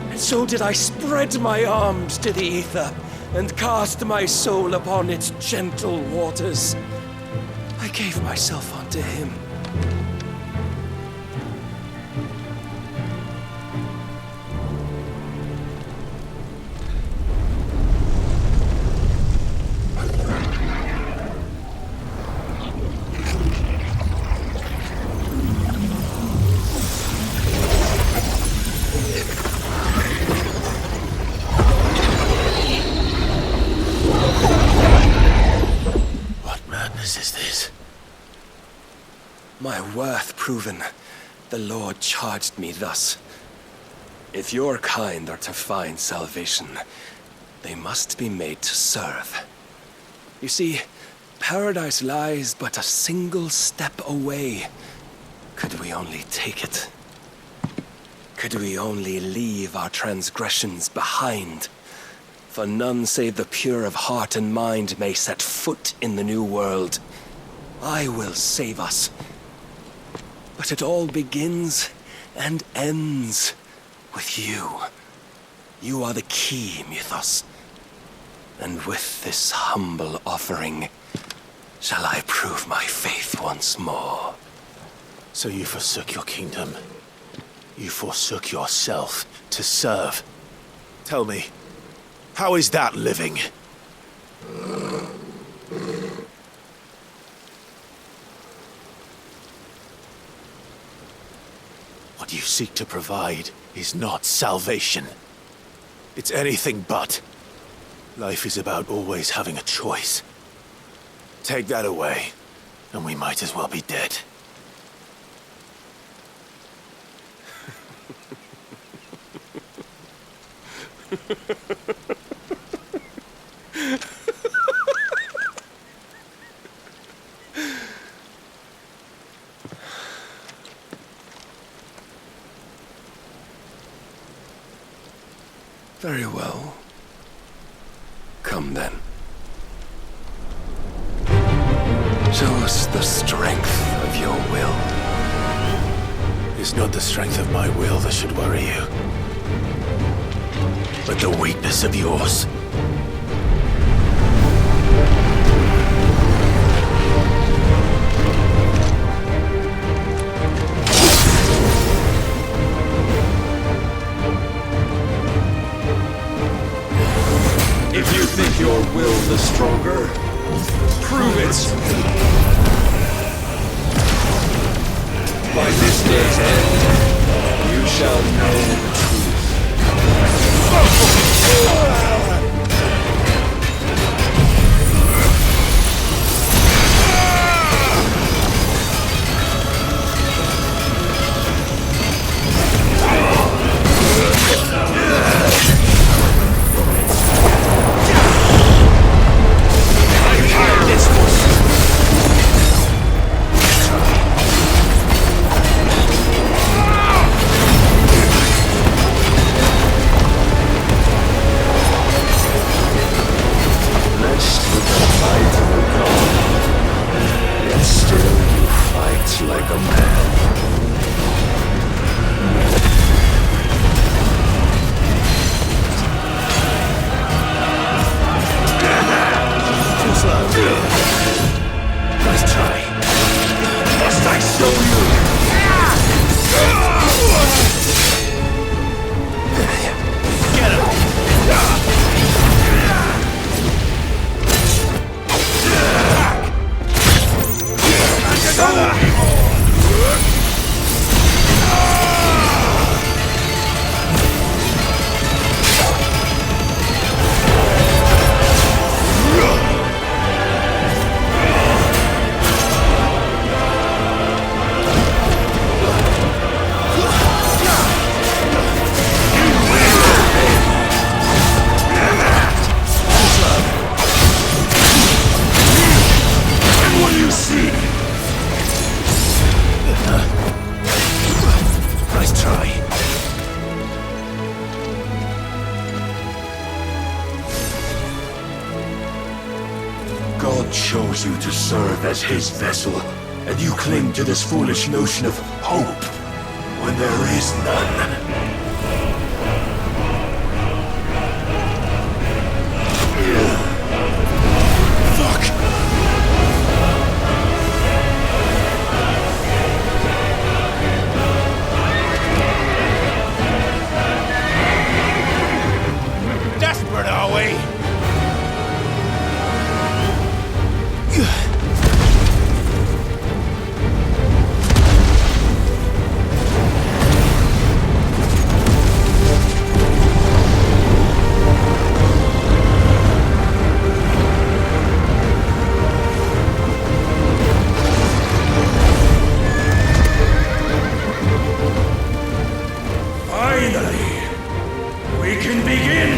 And so did I spread my arms to the ether, and cast my soul upon its gentle waters. I gave myself unto him. My worth proven, the Lord charged me thus. If your kind are to find salvation, they must be made to serve. You see, paradise lies but a single step away. Could we only take it? Could we only leave our transgressions behind? For none save the pure of heart and mind may set foot in the new world. I will save us. But it all begins and ends with you. You are the key, Mythos. And with this humble offering, shall I prove my faith once more. So you forsook your kingdom. You forsook yourself to serve. Tell me, how is that living? What you seek to provide is not salvation. It's anything but. Life is about always having a choice. Take that away, and we might as well be dead. Very well. Come then. Show us the strength of your will. It's not the strength of my will that should worry you, but the weakness of yours. If you think your will the stronger, prove it! By this day's end, you shall know the God chose you to serve as his vessel, and you cling to this foolish notion of hope when there is none. Desperate, are we? begin!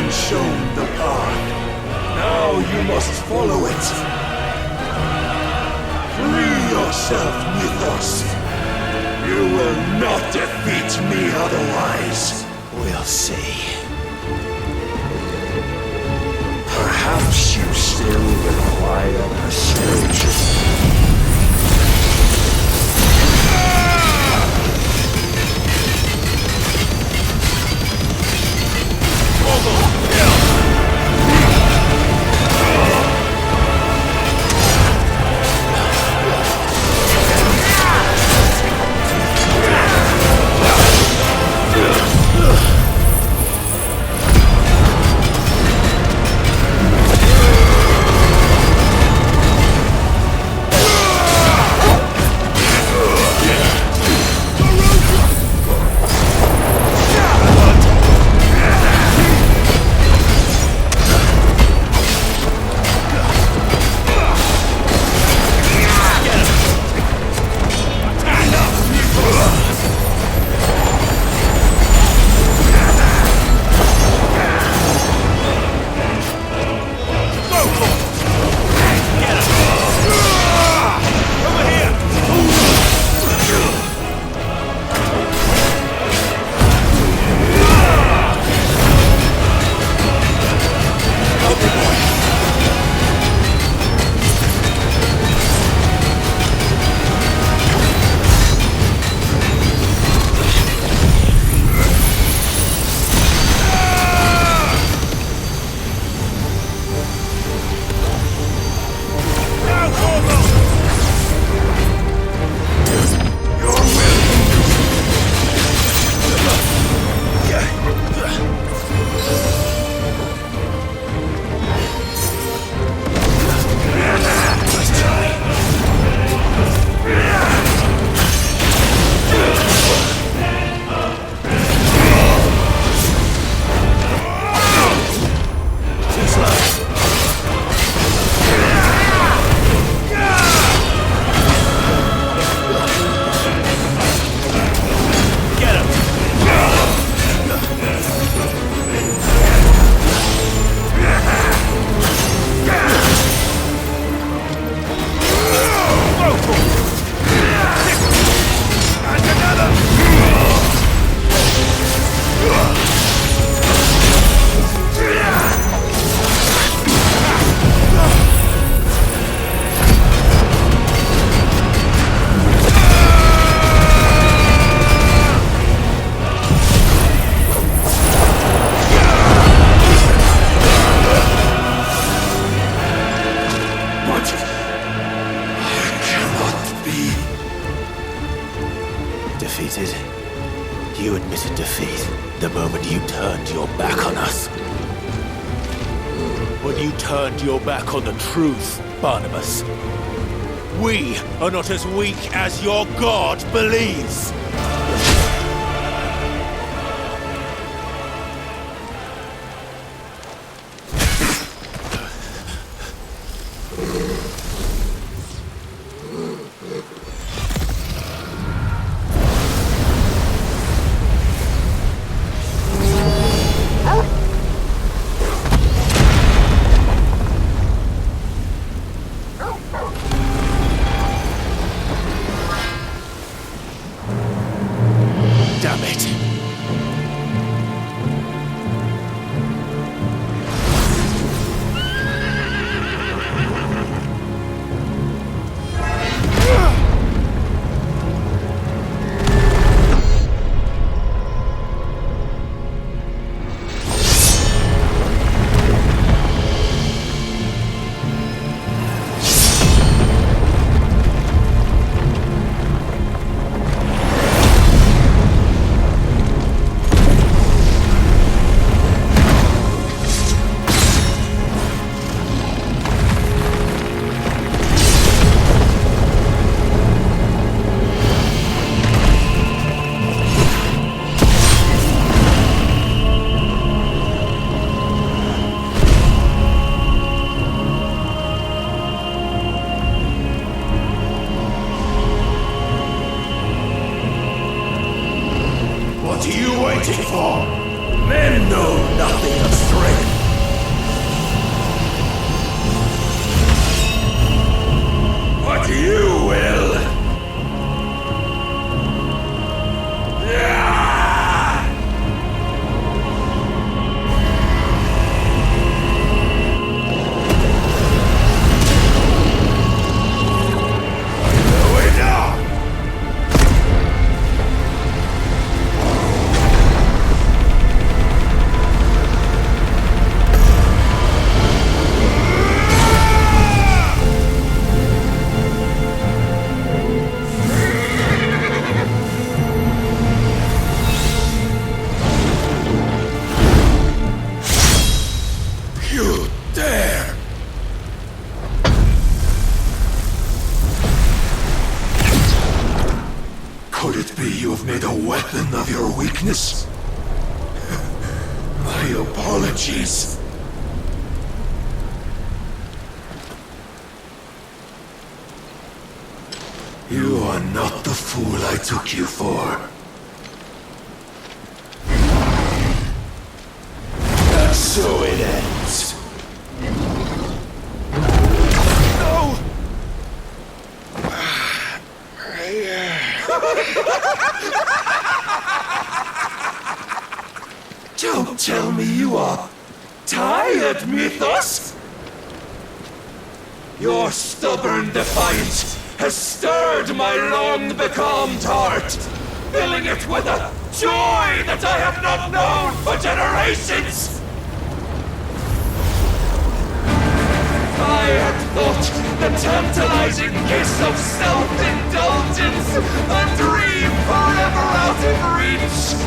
Shown the path. Now you must follow it. Free yourself, Mythos. You will not defeat me otherwise. We'll see. Perhaps you still require persuasion. Defeated? You admitted defeat the moment you turned your back on us. When you turned your back on the truth, Barnabas. We are not as weak as your god believes. What are you waiting for? Men know nothing of strength. But you will. Of your weakness. My apologies. You are not the fool I took you for. And so it ends. No! Don't tell me you are tired, Mythos! Your stubborn defiance has stirred my long-becalmed heart, filling it with a joy that I have not known for generations! I had thought the tantalizing kiss of self-indulgence a dream forever out of reach!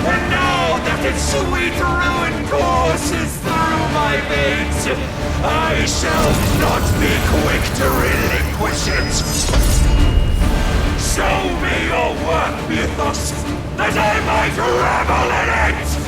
And now that its sweet ruin courses through my veins, I shall not be quick to relinquish it! Show me your work, Mythos, that I might revel in it!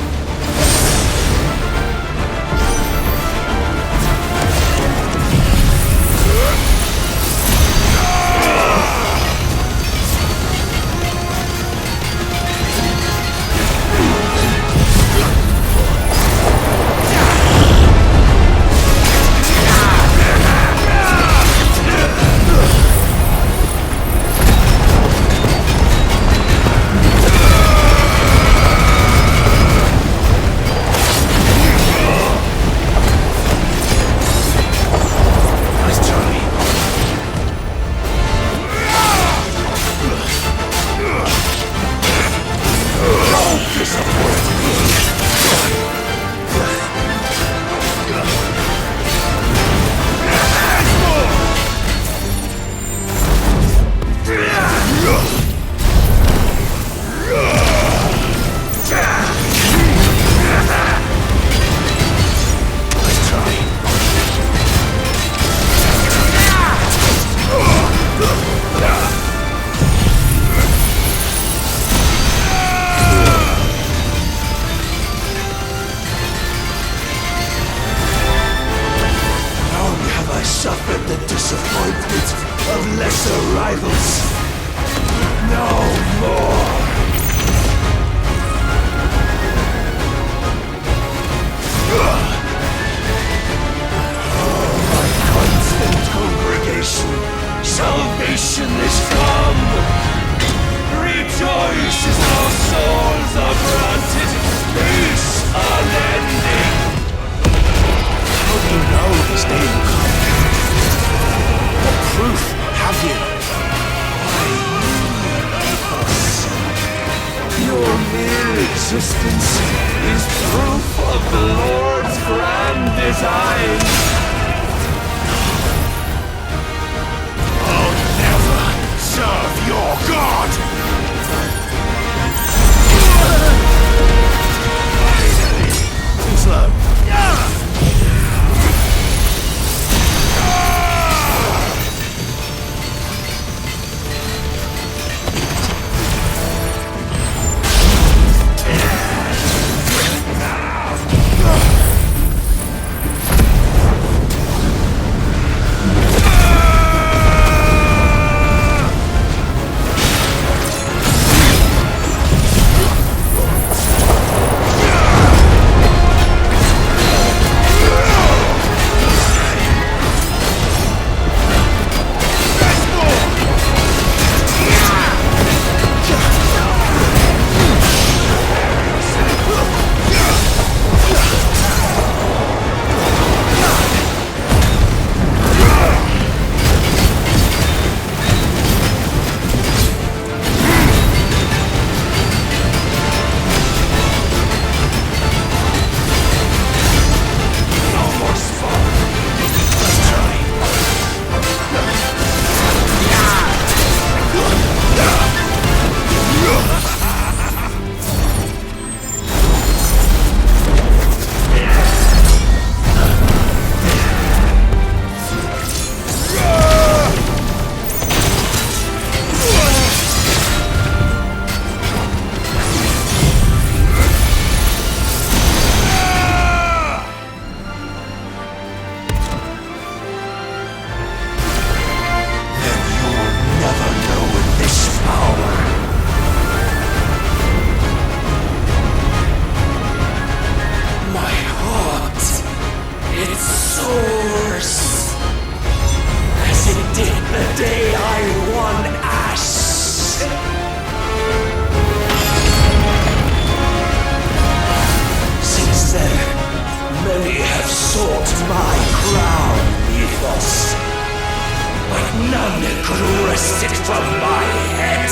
erase it from my head!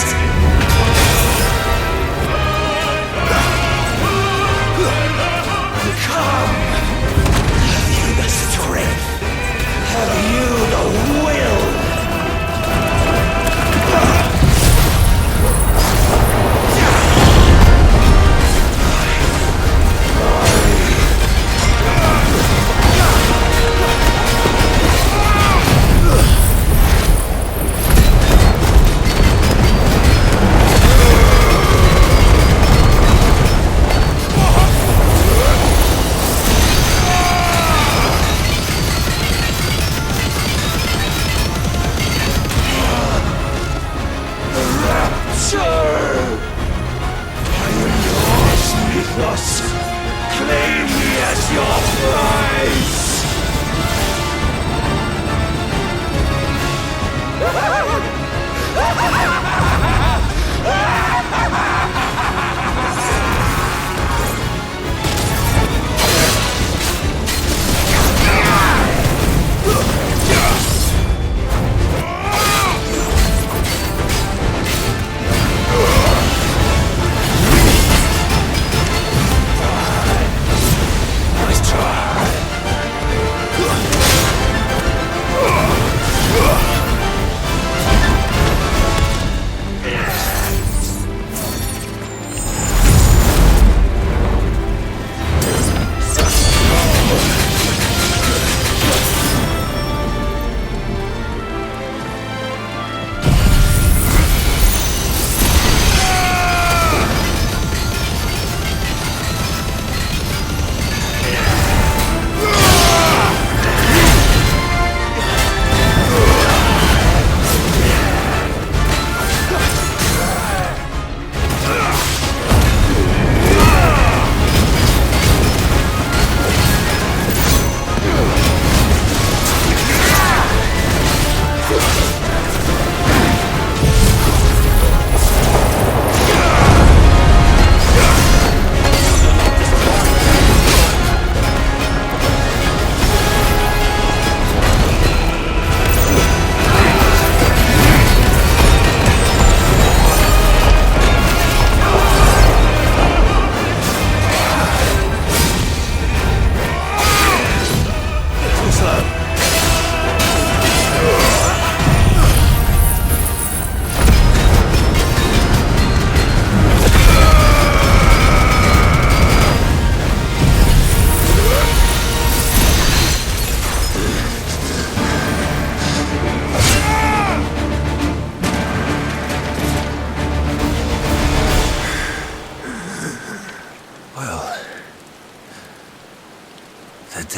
Come! Have you the strength? Have you the will? Claim me as your prize!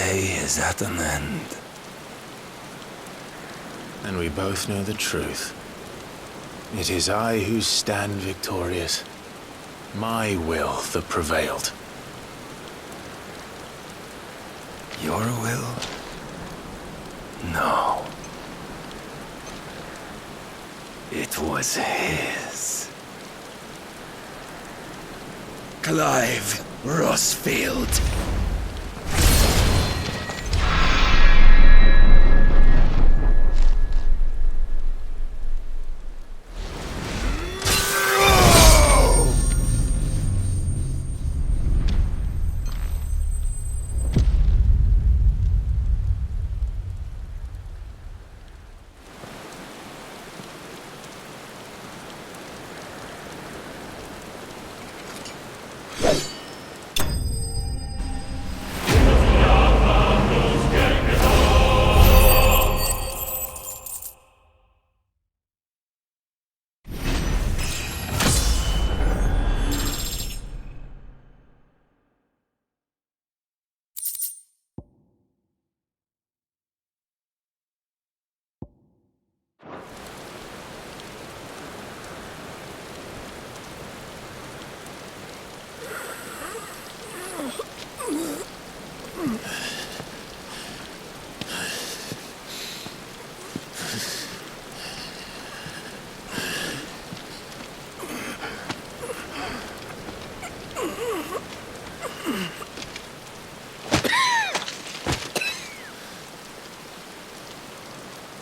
Is at an end. And we both know the truth. It is I who stand victorious. My will that prevailed. Your will? No. It was his. Clive Rossfield.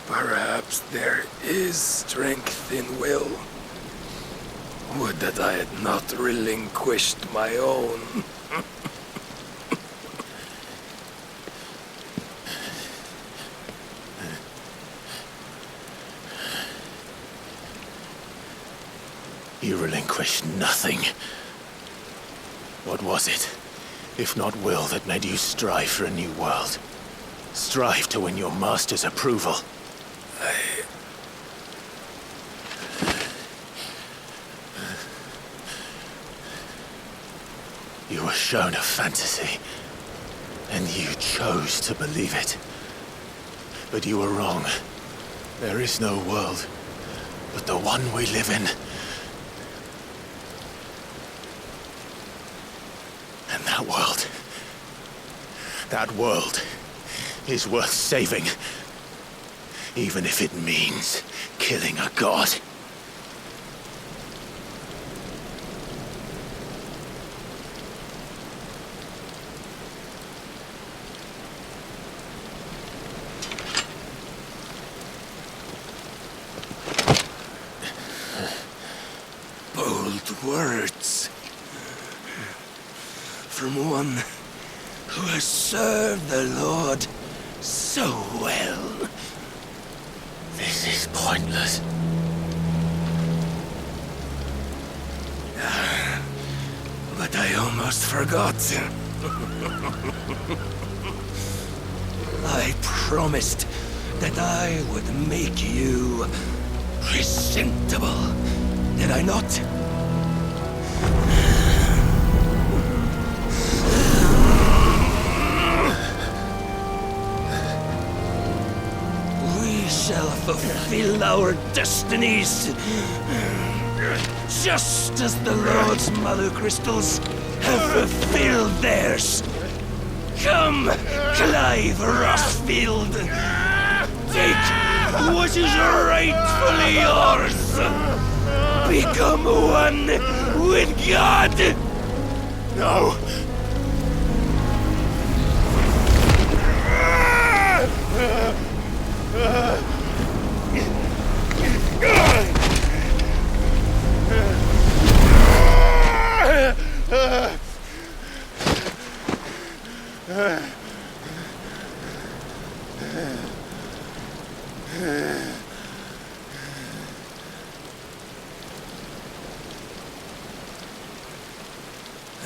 Perhaps there is strength in will. Would that I had not relinquished my own. You relinquished nothing. What was it, if not will, that made you strive for a new world? Strive to win your master's approval? You were shown a fantasy, and you chose to believe it. But you were wrong. There is no world but the one we live in. And that world is worth saving, even if it means killing a god. Bold words. From one who has served the Lord so well. This is pointless. But I almost forgot. I promised that I would make you presentable. Did I not? We shall fulfill our destinies, just as the Lord's Mother Crystals have fulfilled theirs. Come, Clive Rossfield. Take what is rightfully yours. Become one with God. No.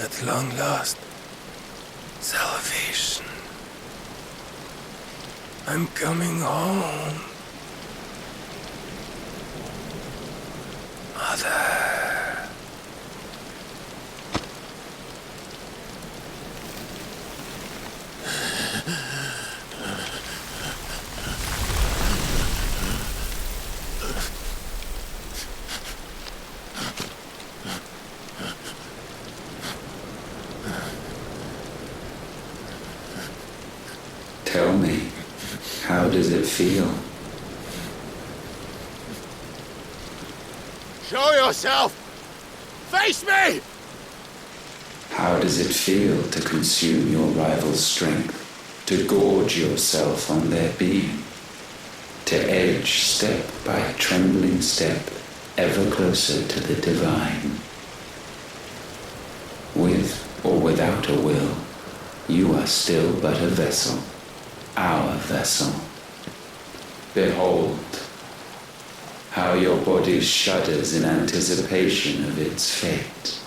At long last, salvation. I'm coming home. Mother. Tell me, how does it feel? Show yourself! Face me! How does it feel to consume your rival's strength, to gorge yourself on their beam, to edge step by trembling step ever closer to the divine? With or without a will, you are still but a vessel, our vessel. Behold, how your body shudders in anticipation of its fate.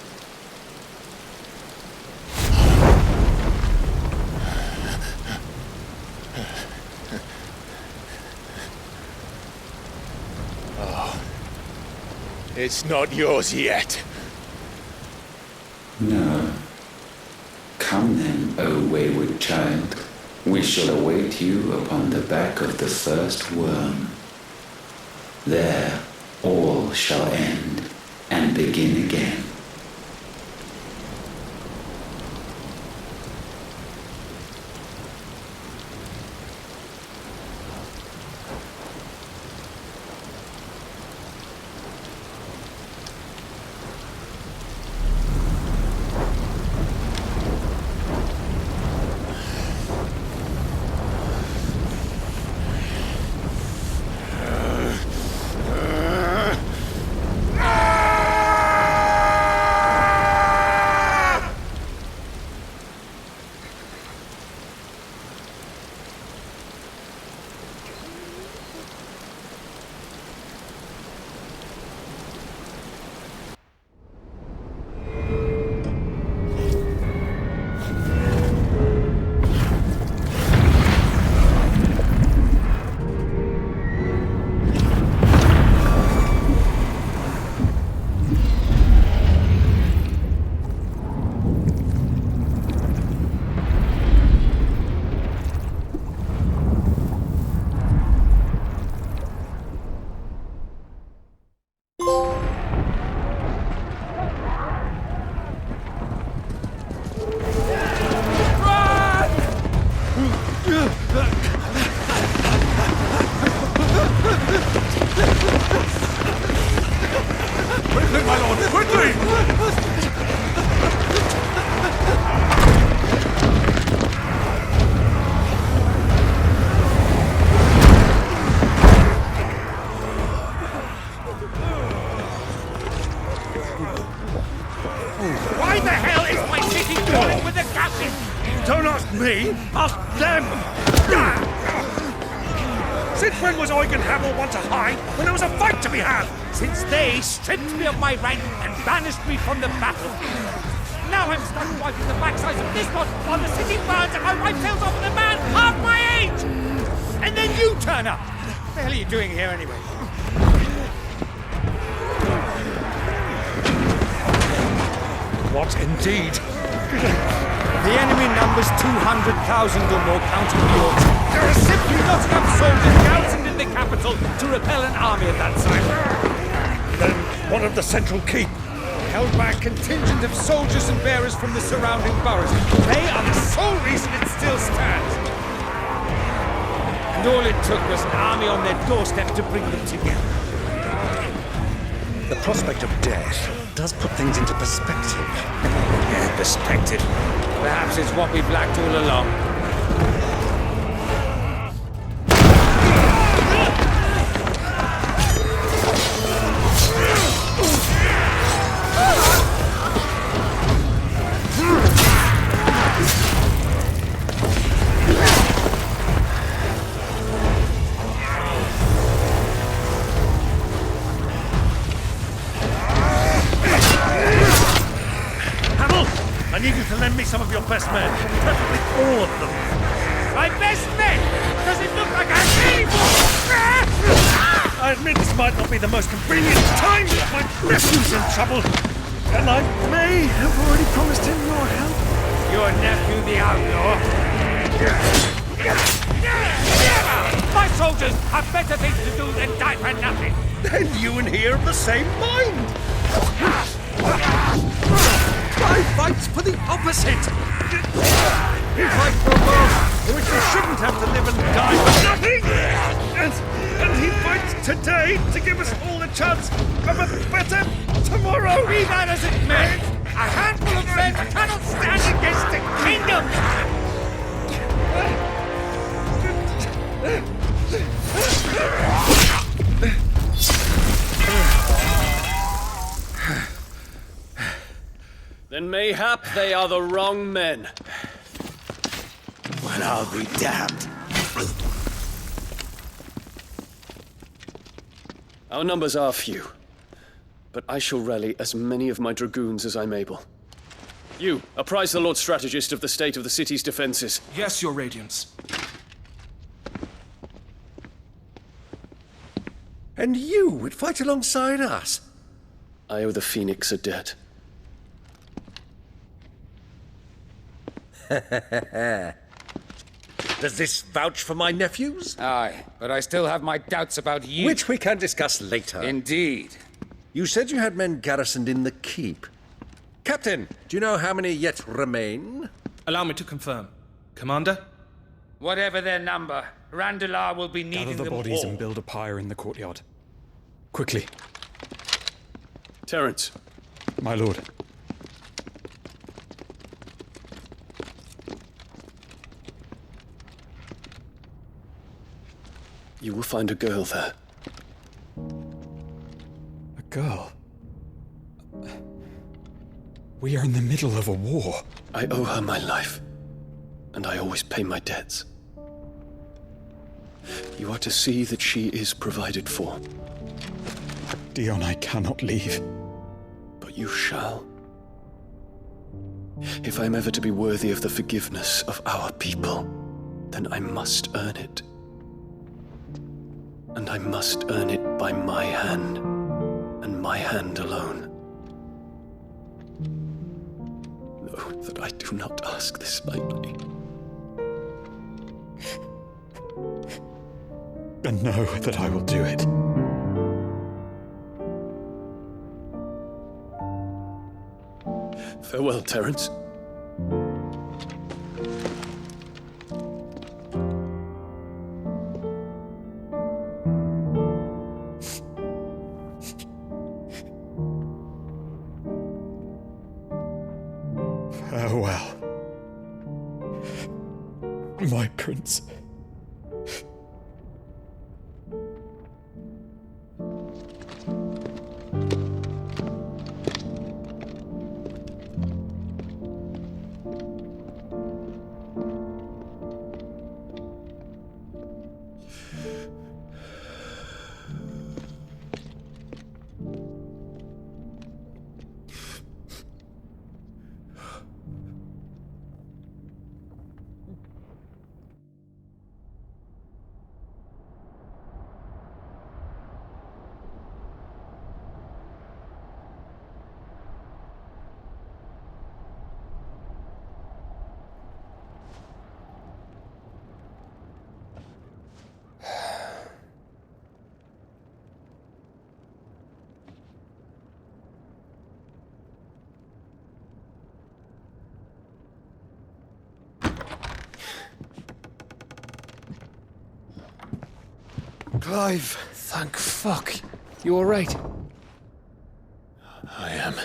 Oh, it's not yours yet. No. Come then, O wayward child. We shall await you upon the back of the first worm. There all shall end and begin again. Why the hell is my city crawling with the gases? Don't ask me, ask them! Since when was Eugen Hamel want to hide when there was a fight to be had? Since they stripped me of my rank and banished me from the battlefield. Now I'm stuck wiping the backsides of this lot while the city burns and my wife tails off with a man half my age! And then you turn up! What the hell are you doing here anyway? What indeed? The enemy numbers 200,000 or more counting yours. There are simply not enough soldiers garrisoned in the capital to repel an army of that size. Then what of the central keep? Held by a contingent of soldiers and bearers from the surrounding boroughs. They are the sole reason it still stands. And all it took was an army on their doorstep to bring them together. The prospect of death does put things into perspective. Yeah, perspective. Perhaps it's what we've lacked all along. I need you to lend me some of your best men. Preferably all of them. My best men? Does it look like I'm evil? I admit this might not be the most convenient time, but my nephew's in trouble. And I may have already promised him your help. Your nephew, the outlaw? My soldiers have better things to do than die for nothing. Then you and he are of the same mind. I fight for the opposite! You fight for a world in which you shouldn't have to live and die for nothing! And he fights today to give us all a chance of a better tomorrow! Be that as it may, a handful of men cannot stand against the kingdom! Then mayhap they are the wrong men. Well, I'll be damned. Our numbers are few, but I shall rally as many of my dragoons as I'm able. You, apprise the Lord Strategist of the state of the city's defenses. Yes, Your Radiance. And you would fight alongside us? I owe the Phoenix a debt. Does this vouch for my nephews? Aye, but I still have my doubts about you. Which we can discuss later. Indeed. You said you had men garrisoned in the keep. Captain, do you know how many yet remain? Allow me to confirm. Commander? Whatever their number, Randalar will be needing Gather the them bodies all. and build a pyre in the courtyard. Quickly. Terence. My lord. You will find a girl there. A girl? We are in the middle of a war. I owe her my life, and I always pay my debts. You are to see that she is provided for. Dion, I cannot leave. But you shall. If I am ever to be worthy of the forgiveness of our people, then I must earn it. And I must earn it by my hand, and my hand alone. Know that I do not ask this lightly. And know that I will do it. Farewell, Terence. Farewell, my prince. Clive! Thank fuck. You alright? I am.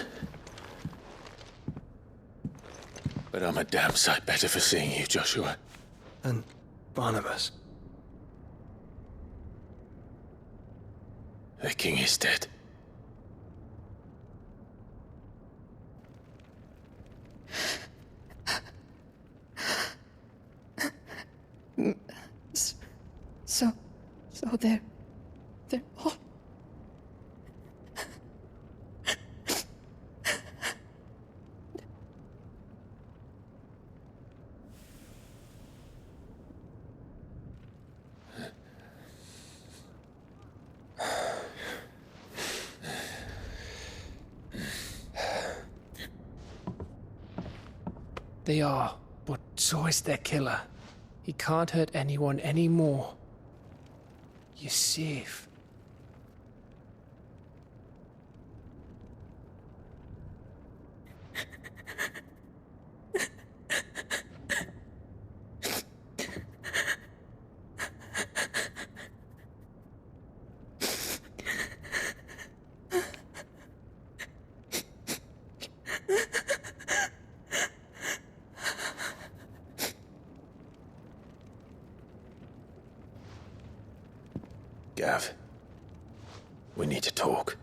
But I'm a damn sight better for seeing you, Joshua. And Barnabas. The king is dead. So they're all... They are, but so is their killer. He can't hurt anyone anymore. You're safe. Gav, we need to talk.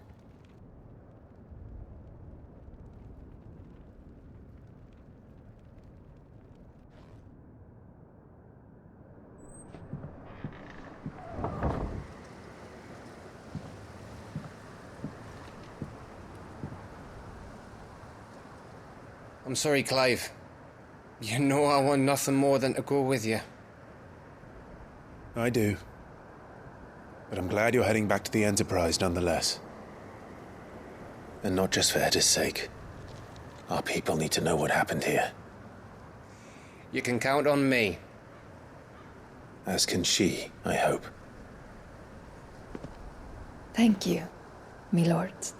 I'm sorry, Clive. You know I want nothing more than to go with you. I do. But I'm glad you're heading back to the Enterprise nonetheless. And not just for Edda's sake. Our people need to know what happened here. You can count on me. As can she, I hope. Thank you, me lords.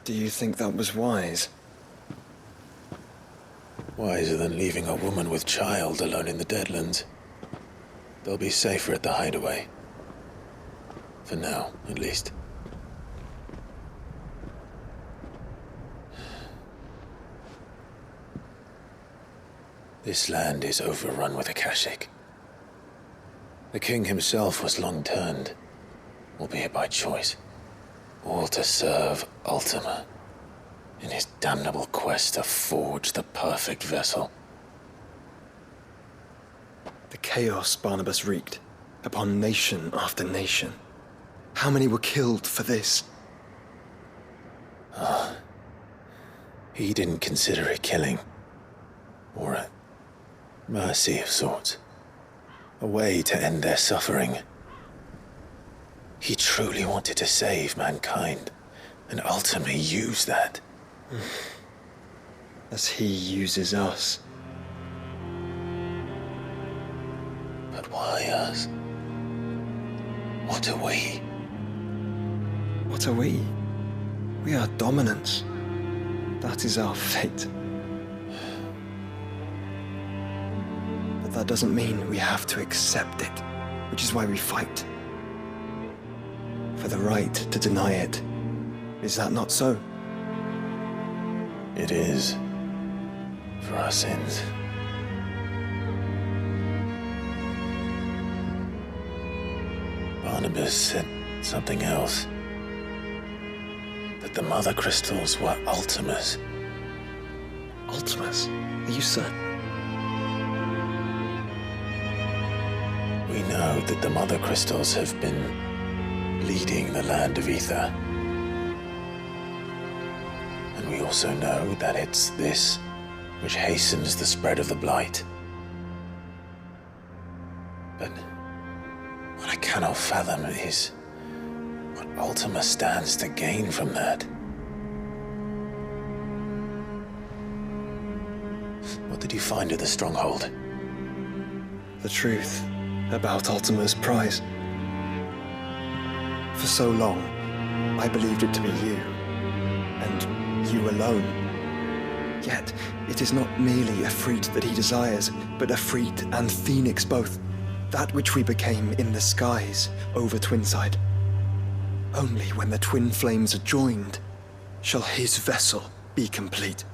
Do you think that was wise? Wiser than leaving a woman with child alone in the Deadlands. They'll be safer at the hideaway. For now, at least. This land is overrun with Akashic. The king himself was long turned, albeit by choice. All to serve Ultima, in his damnable quest to forge the perfect vessel. The chaos Barnabas wreaked upon nation after nation. How many were killed for this? He didn't consider it killing. Or a mercy of sorts. A way to end their suffering. He truly wanted to save mankind, and ultimately use that. As he uses us. But why us? What are we? What are we? We are dominance. That is our fate. But that doesn't mean we have to accept it, which is why we fight. For the right to deny it. Is that not so? It is. For our sins. Barnabas said something else. That the Mother Crystals were Ultimas. Ultimas? Are you certain? We know that the Mother Crystals have been leading the land of Ether. And we also know that it's this which hastens the spread of the Blight. But what I cannot fathom is what Ultima stands to gain from that. What did you find at the Stronghold? The truth about Ultima's prize. For so long, I believed it to be you, and you alone. Yet, it is not merely a freed that he desires, but a freed and phoenix both, that which we became in the skies over Twinside. Only when the twin flames are joined shall his vessel be complete.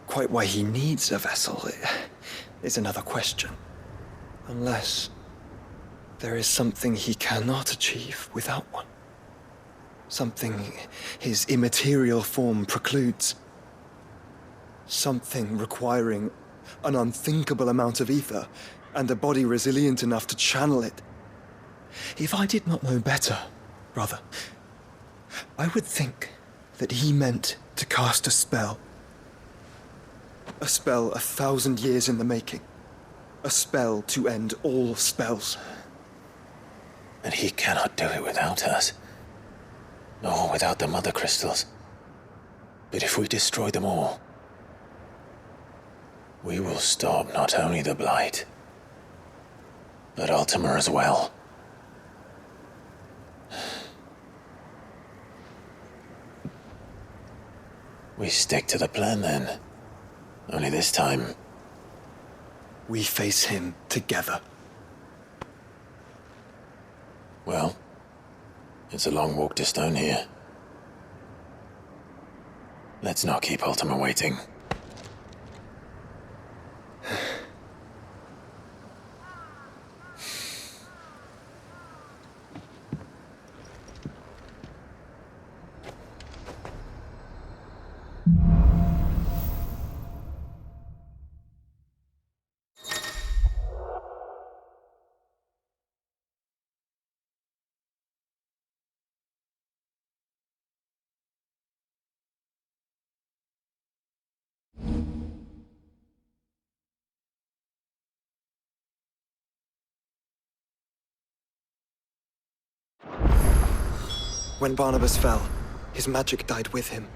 Quite why he needs a vessel is another question. Unless there is something he cannot achieve without one. Something his immaterial form precludes. Something requiring an unthinkable amount of ether and a body resilient enough to channel it. If I did not know better, brother, I would think that he meant to cast a spell. A spell 1,000 years in the making. A spell to end all spells. And he cannot do it without us. Nor without the Mother Crystals. But if we destroy them all, we will stop not only the Blight, but Ultima as well. We stick to the plan then. Only this time, we face him together. Well, it's a long walk to Stone here. Let's not keep Ultima waiting. When Barnabas fell, his magic died with him.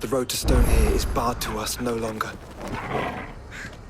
The road to Stone here is barred to us no longer.